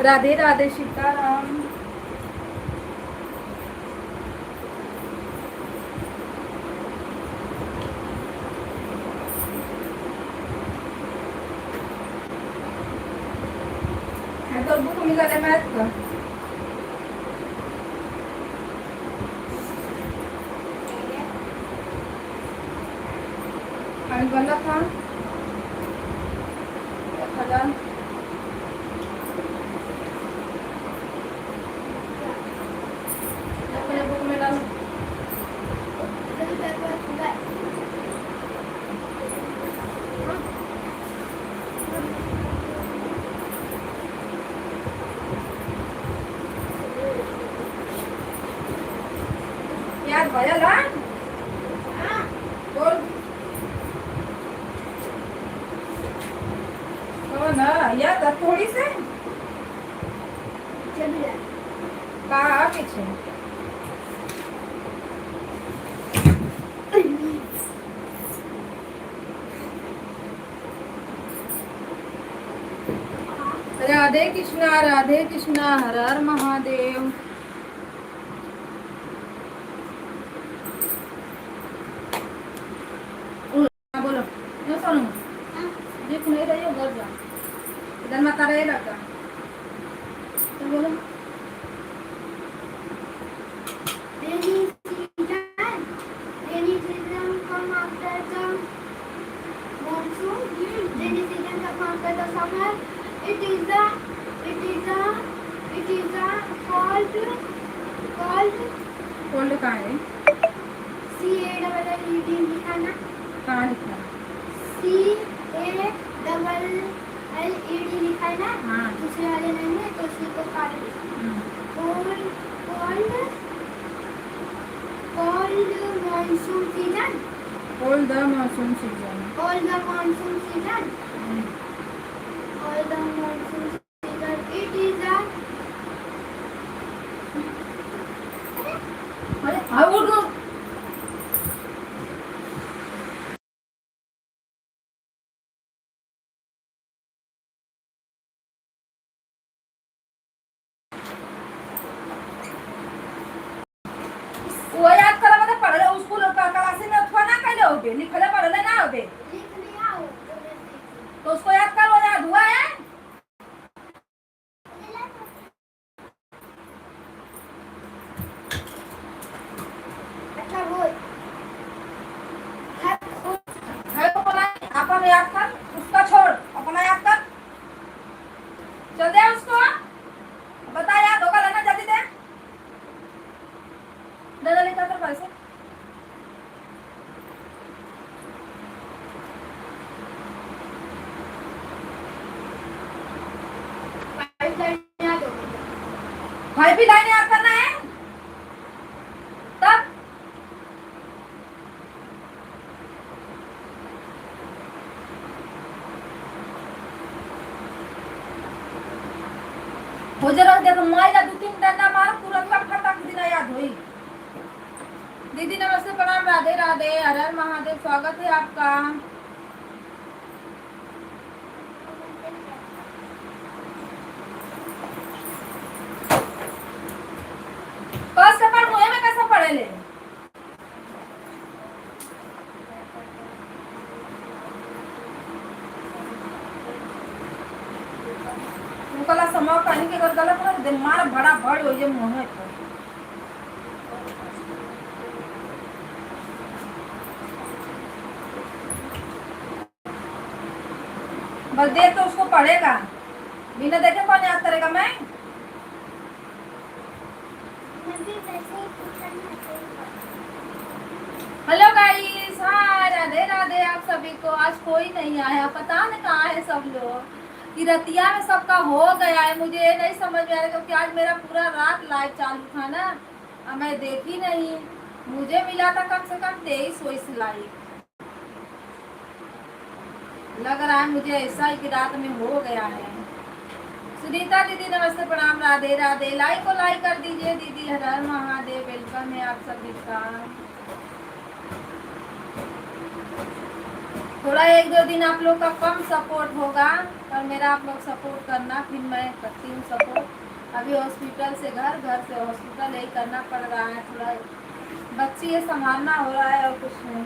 Speaker 1: राधे राधे सीताराम। मैं तो बुक मिला है मैथ का। पानी वाला था 1000। अपने बुक में डालो। याद भया ला बोल तो ना याद थोड़ी से कहा पीछे राधे कृष्णा हर हर महादेव। बोलो न सुनो देख नहीं रही हो घर जा इधर माता रहे लड़का तो बोलो
Speaker 3: Rainy season come after the monsoon. Rainy season come after the summer. It is a called
Speaker 1: cold कहाँ है
Speaker 3: CALLED लिखा ना
Speaker 1: कहाँ लिखा है?
Speaker 3: CALLED लिखा है ना
Speaker 1: हाँ
Speaker 3: दूसरे वाले नहीं है तो उसी को काट दो cold monsoon season
Speaker 1: All the monsoon season.
Speaker 3: all the monsoon season it is a
Speaker 1: अरे हाँ बोल दो वो याद करा मतलब पढ़ले उसको क्लास में अथवा ना कहले होबे लिखले पढ़ले ना होबे
Speaker 3: लिख लिया हो
Speaker 1: तो उसको याद कर वो याद हुआ है
Speaker 3: अच्छा वो
Speaker 1: है तो बोला अपन याद कर उसका छोड़ अपना याद कर चल दे उसको बता याद होगा लेना जल्दी दे दे लेकर कर पैसे
Speaker 3: पाइपलाइन याद हो
Speaker 1: भाई भी लाइन याद करना है तब हो जरा देखो माइला 2-3 डंडा मार पूरा फटक दिना याद होई। दीदी नमस्ते प्रणाम राधे राधे हर हर महादेव स्वागत है आपका। बस के पर मुहे में कैसे पढ़े ले मुकला समाव पानी के कर गला पर दिमाग बड़ा बड़ हो जे मुहे को बस देर तो उसको पढ़ेगा बिना देखे कौन याद करेगा मैं hello guys hi Radhe Radhe आप सभी को। आज कोई नहीं आया पता नहीं कहाँ है सब लोग कि रतिया में सबका हो गया है मुझे ये नहीं समझ में आ रहा क्योंकि आज मेरा पूरा रात लाइव चालू था ना अब मैं देखी नहीं मुझे मिला था कम से कम 23 लाइक लग रहा है मुझे ऐसा ही कि रात में हो गया है। सुनीता दीदी नमस्ते प्रणाम राधे राधे लाइक को लाइक कर दीजिए दीदी हर हर महादेव वेलकम है आप सभी का। थोड़ा एक दो दिन आप लोग का कम सपोर्ट होगा, पर मेरा आप लोग सपोर्ट करना, फिर मैं करती हूँ सपोर्ट। अभी हॉस्पिटल से घर, घर से हॉस्पिटल, यही करना पड़ रहा है। थोड़ा बच्ची ये संभालना हो रहा है और कुछ नहीं।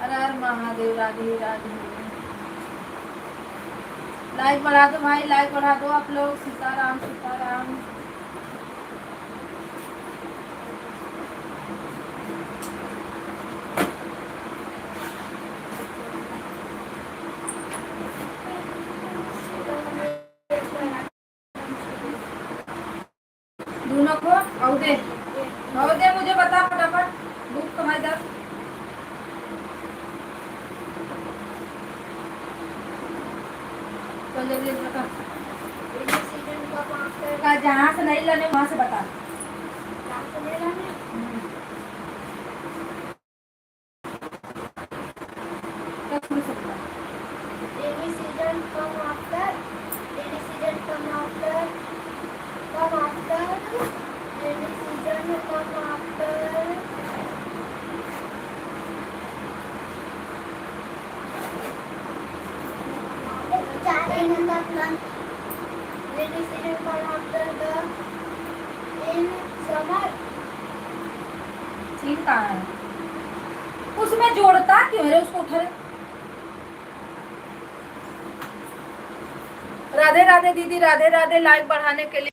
Speaker 1: हर हर महादेव, राधे राधे। लाइक बढ़ा दो भाई, लाइक बढ़ा दो आप लोग। सीताराम सीताराम। दोनों को और दे मुझे बता फटाफट। बुक कमाई दर तो जल्दी बता। जहाँ से नहीं लेने वहाँ से बता। तब शुरू से बता।
Speaker 3: Rainy season come after. Rainy season come after. Come after. Rainy season come after. In the plant. Rainy season come after the in summer.
Speaker 1: Scene कहाँ है? उसमें जोड़ता क्यों है? उसको उठा। राधे राधे दीदी, राधे राधे। लाइक बढ़ाने के लिए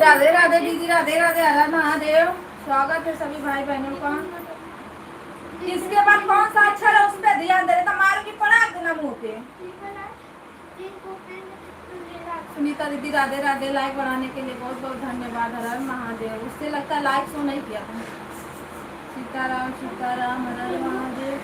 Speaker 1: राधे राधे दीदी, राधे राधे, हर हर महादेव। स्वागत है सभी भाई बहनों का। इसके बाद कौन सा अक्षर है उस पर ध्यान दे रहे, तो मारो की पड़ा देना मुंह पे। सुनीता दीदी राधे राधे, लाइक बढ़ाने के लिए बहुत बहुत धन्यवाद। हर हर महादेव। उससे लगता है लाइक शो नहीं किया था। सीताराम सीताराम, हर हर महादेव।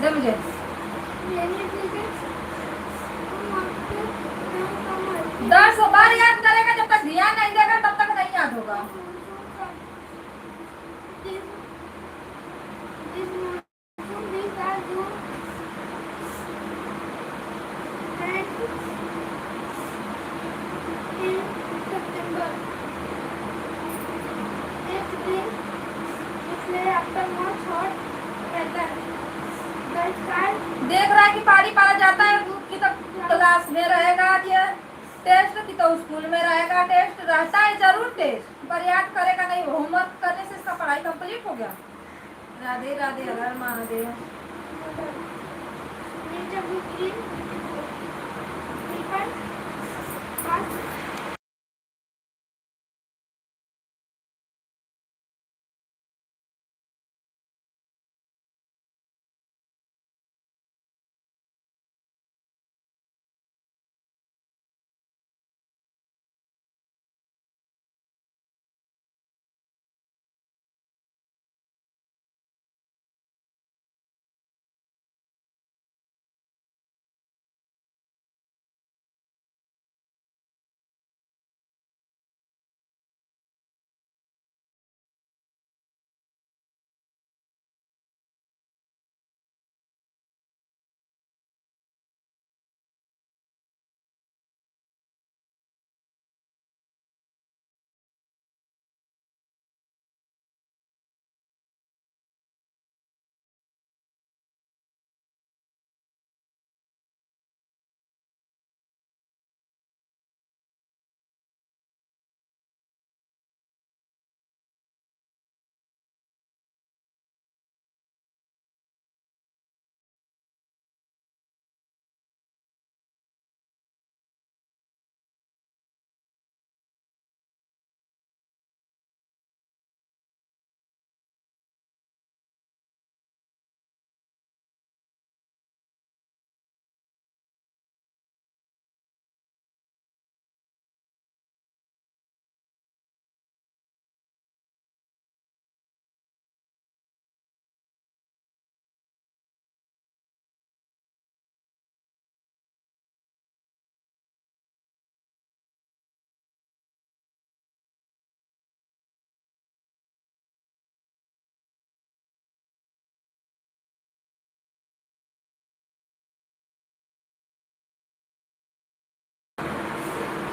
Speaker 1: दे मुझे। दस बार याद करेगा, जब तक ध्यान नहीं देगा तब तक नहीं याद होगा। देख रहा है कि पारी पारा जाता है कि तो क्लास में रहेगा, ये टेस्ट की तो स्कूल में रहेगा। टेस्ट रहता है जरूर, टेस्ट पर याद करेगा नहीं। होमवर्क करने से इसका पढ़ाई कंप्लीट हो गया। राधे राधे, हर हर महादेव।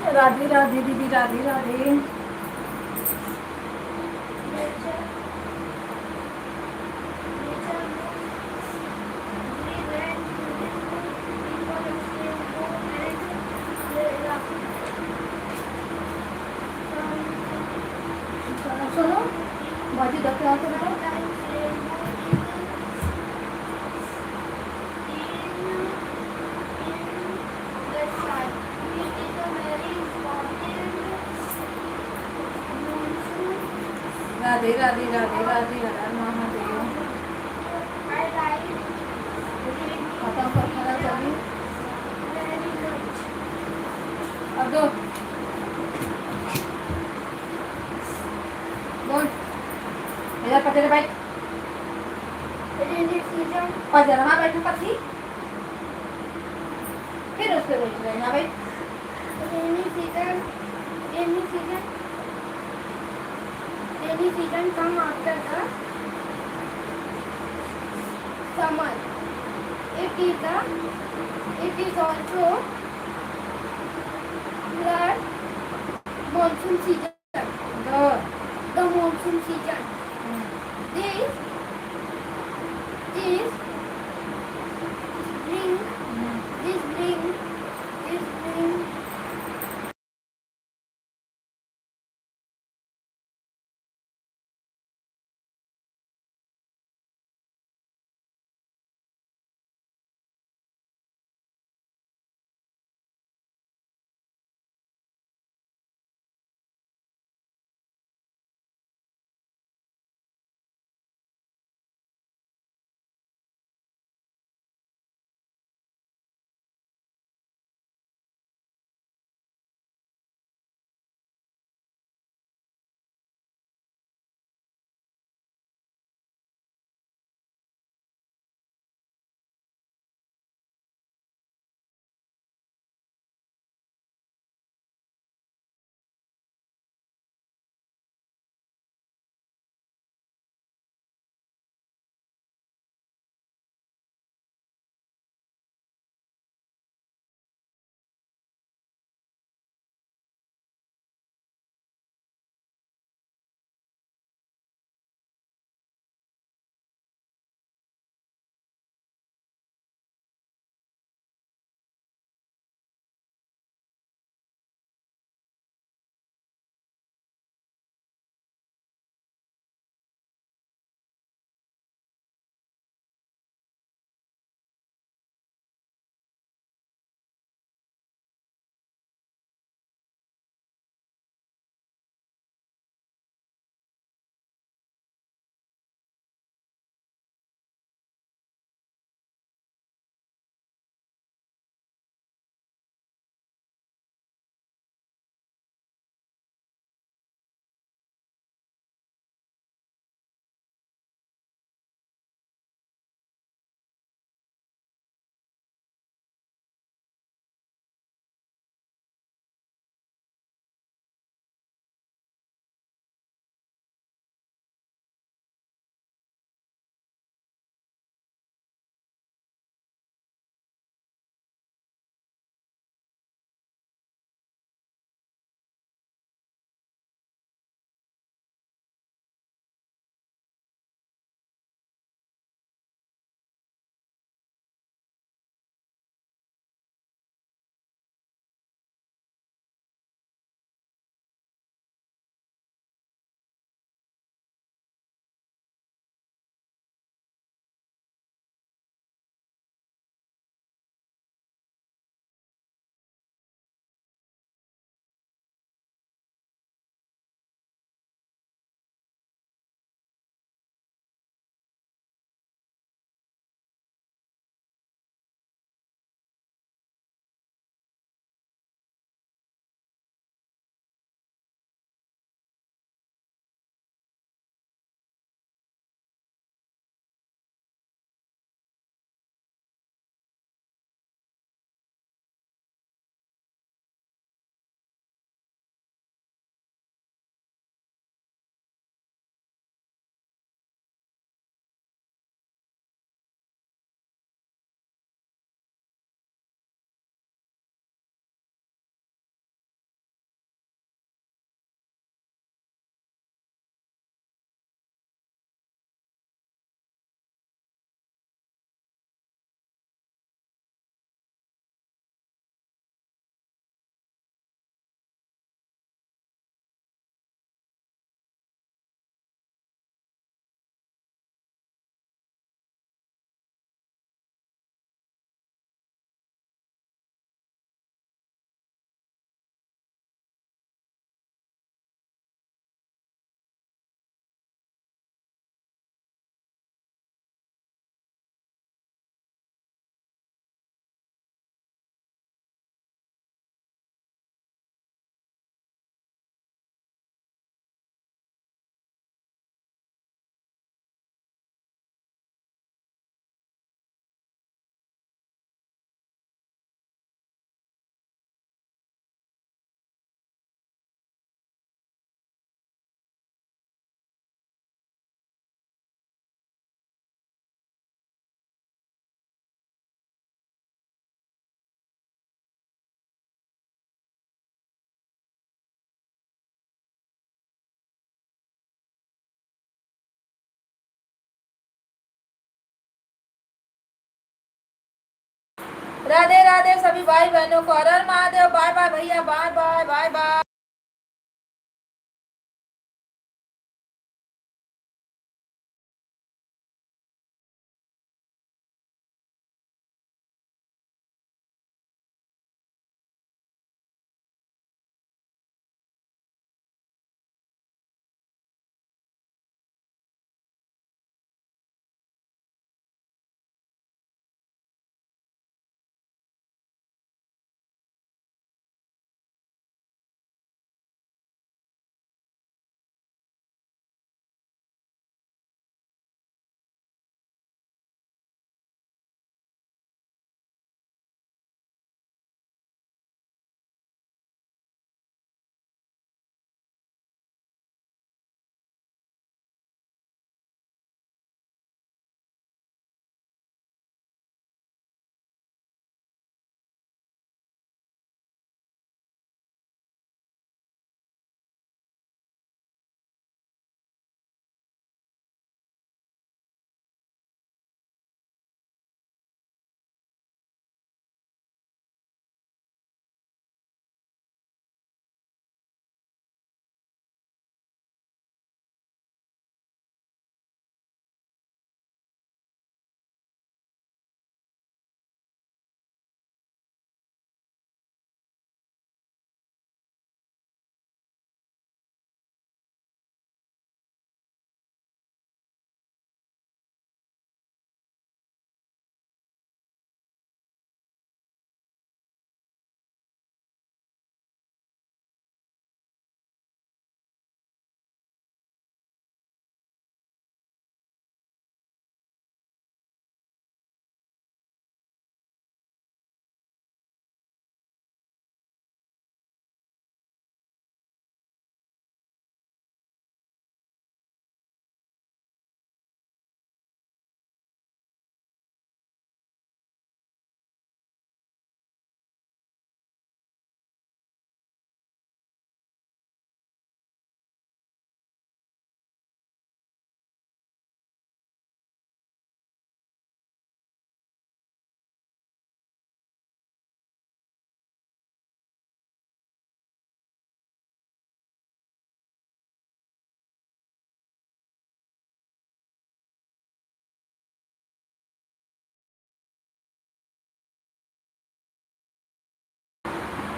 Speaker 1: राधे राधे दीदी, राधे राधे। सुनो बाजी दस तो बताओ। राधे राधे राधे राधे, हर हर महादेव। खत्म कर खाना चाहिए। अब दो बोल इधर पकड़े भाई। और जरा वहाँ बैठो पत्नी, फिर उस पे बैठ रहे हैं भाई।
Speaker 3: Rainy season come after the summer. It is also the monsoon season. The monsoon season. This bring
Speaker 1: Radhe Radhe सभी भाई बहनों को। हर हर महादेव। बाय बाय भैया। Bye bye bye bye.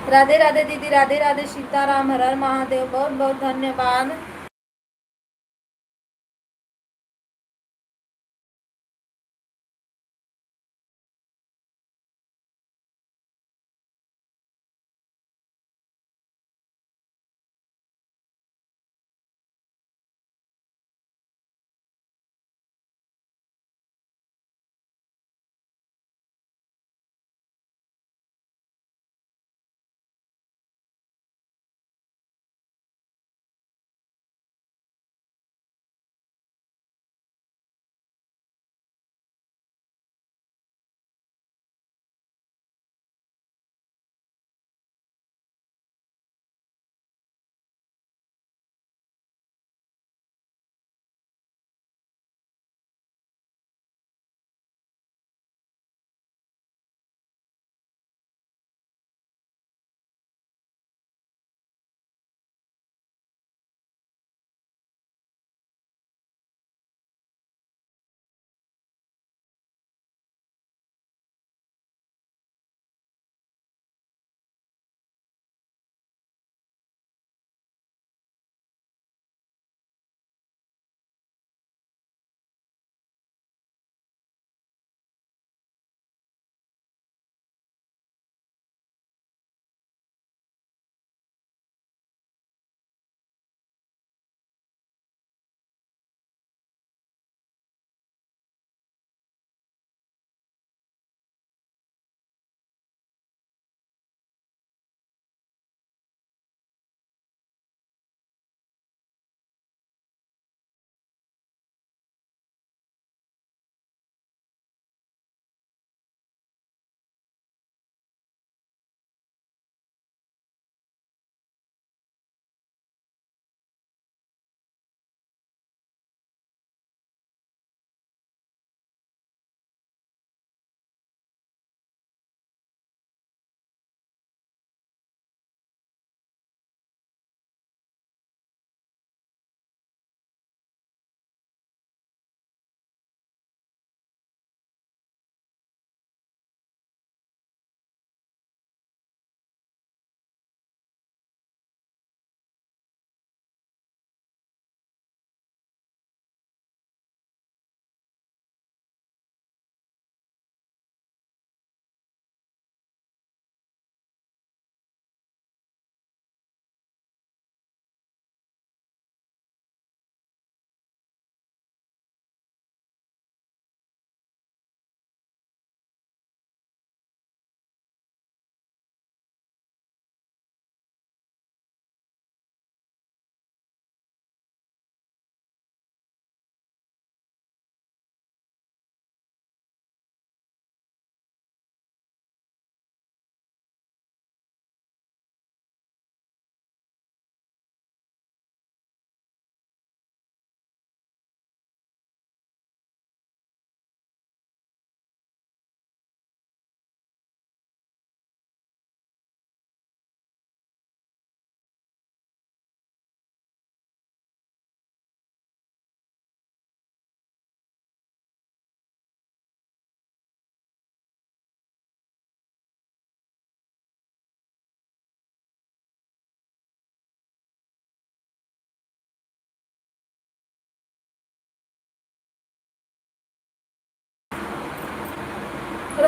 Speaker 1: Radhe Radhe दीदी। राधे राधे। सीताराम। हर हर महादेव। बहुत बहुत धन्यवाद।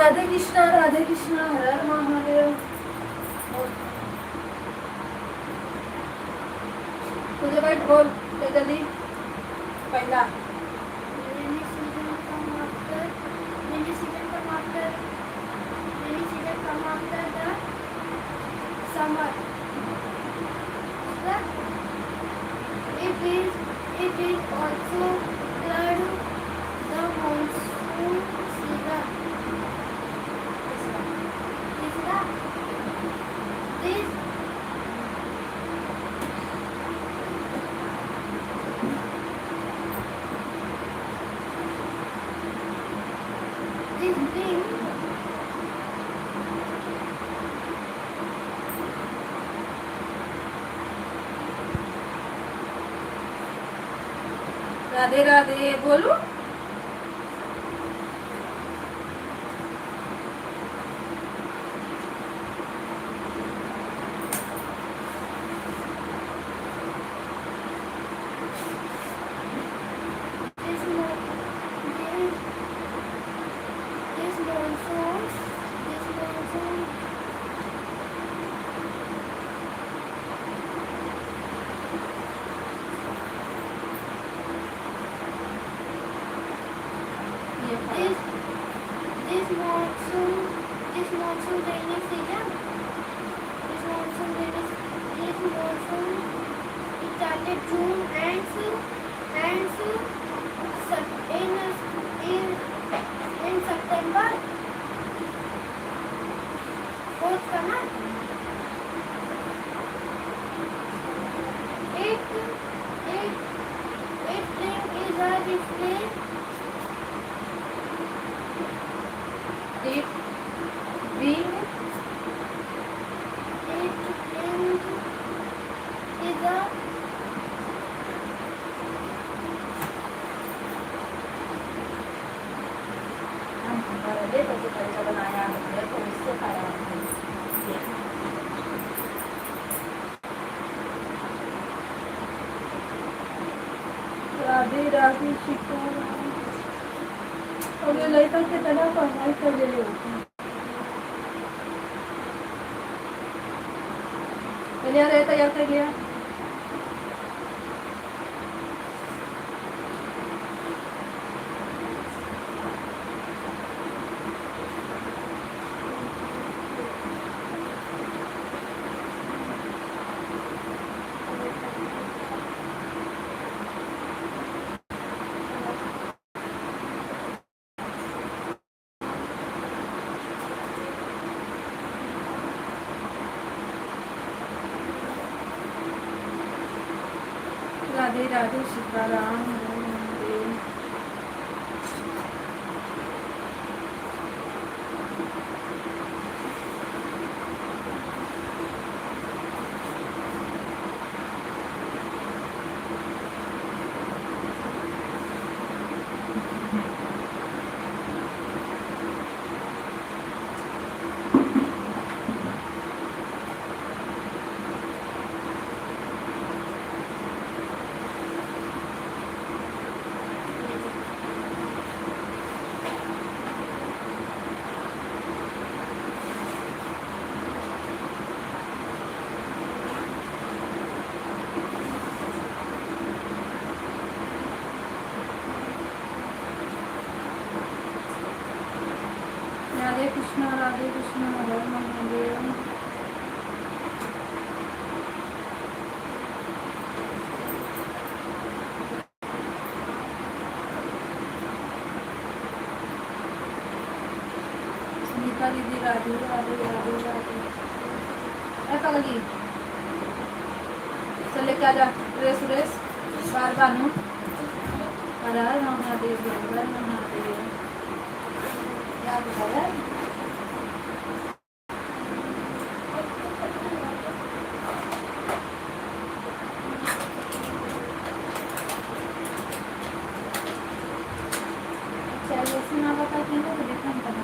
Speaker 1: राधे कृष्णा हर हर महादेव। तुझे भाई बोल ले जल्दी पहला।
Speaker 3: Rainy season come after. Rainy season come after. Rainy season come after the summer. But it is also called the monsoon season. तीसरा, this this brings
Speaker 1: Radhe Radhe बोलू।
Speaker 3: this mo- this this monsoon
Speaker 1: ये
Speaker 3: this this monsoon rainy season this monsoon it started June and in September fourth summer it spring is a display
Speaker 1: it being
Speaker 3: it spring is a
Speaker 2: देखो जो तरीका बनाया है तो इससे खाया हमने।
Speaker 1: राधे राधे सीताराम। और ये लड़का के तरह पढ़ाई कर ले पहले रहता याद कर गया। राधे राधे सीताराम। राधे कृष्णा हरे महादेव। सुनीता दीदी राधे राधे राधे राधे। पगली चले क्या जा सुरेश बार बानू। हर हर महादेव हर हर महादेव। क्या बताया जैसे ना बता कि तो देखना पड़ा।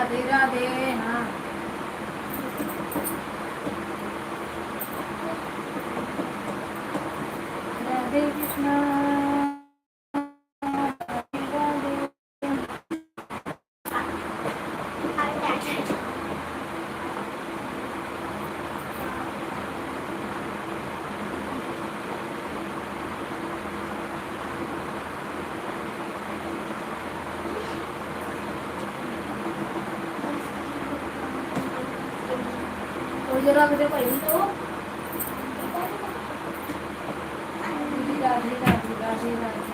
Speaker 1: राधे राधे। हाँ राधे कृष्णा राधे राधे। और जरा मुझे पहले तो राधे राधे राधे राधे।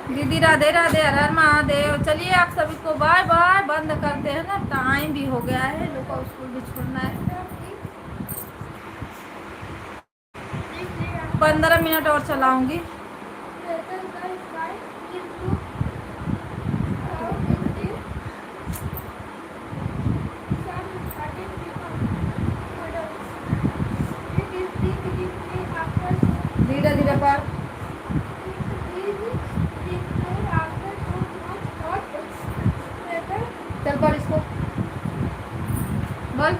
Speaker 1: दीदी राधे राधे, हर हर महादेव। चलिए आप सभी को बाय बाय, बंद करते हैं ना, टाइम भी हो गया है, लोग को स्कूल भी छोड़ना है। 15 मिनट और चलाऊंगी। धीरे धीरे पर चल पर इसको बोल।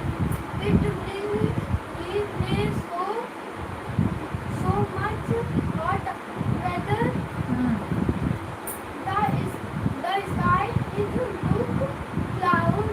Speaker 3: so much hot weather. The sky is look cloud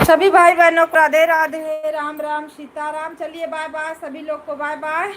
Speaker 1: सभी भाई बहनों को राधे राधे, राम राम सीताराम। चलिए बाय बाय, सभी लोग को बाय बाय।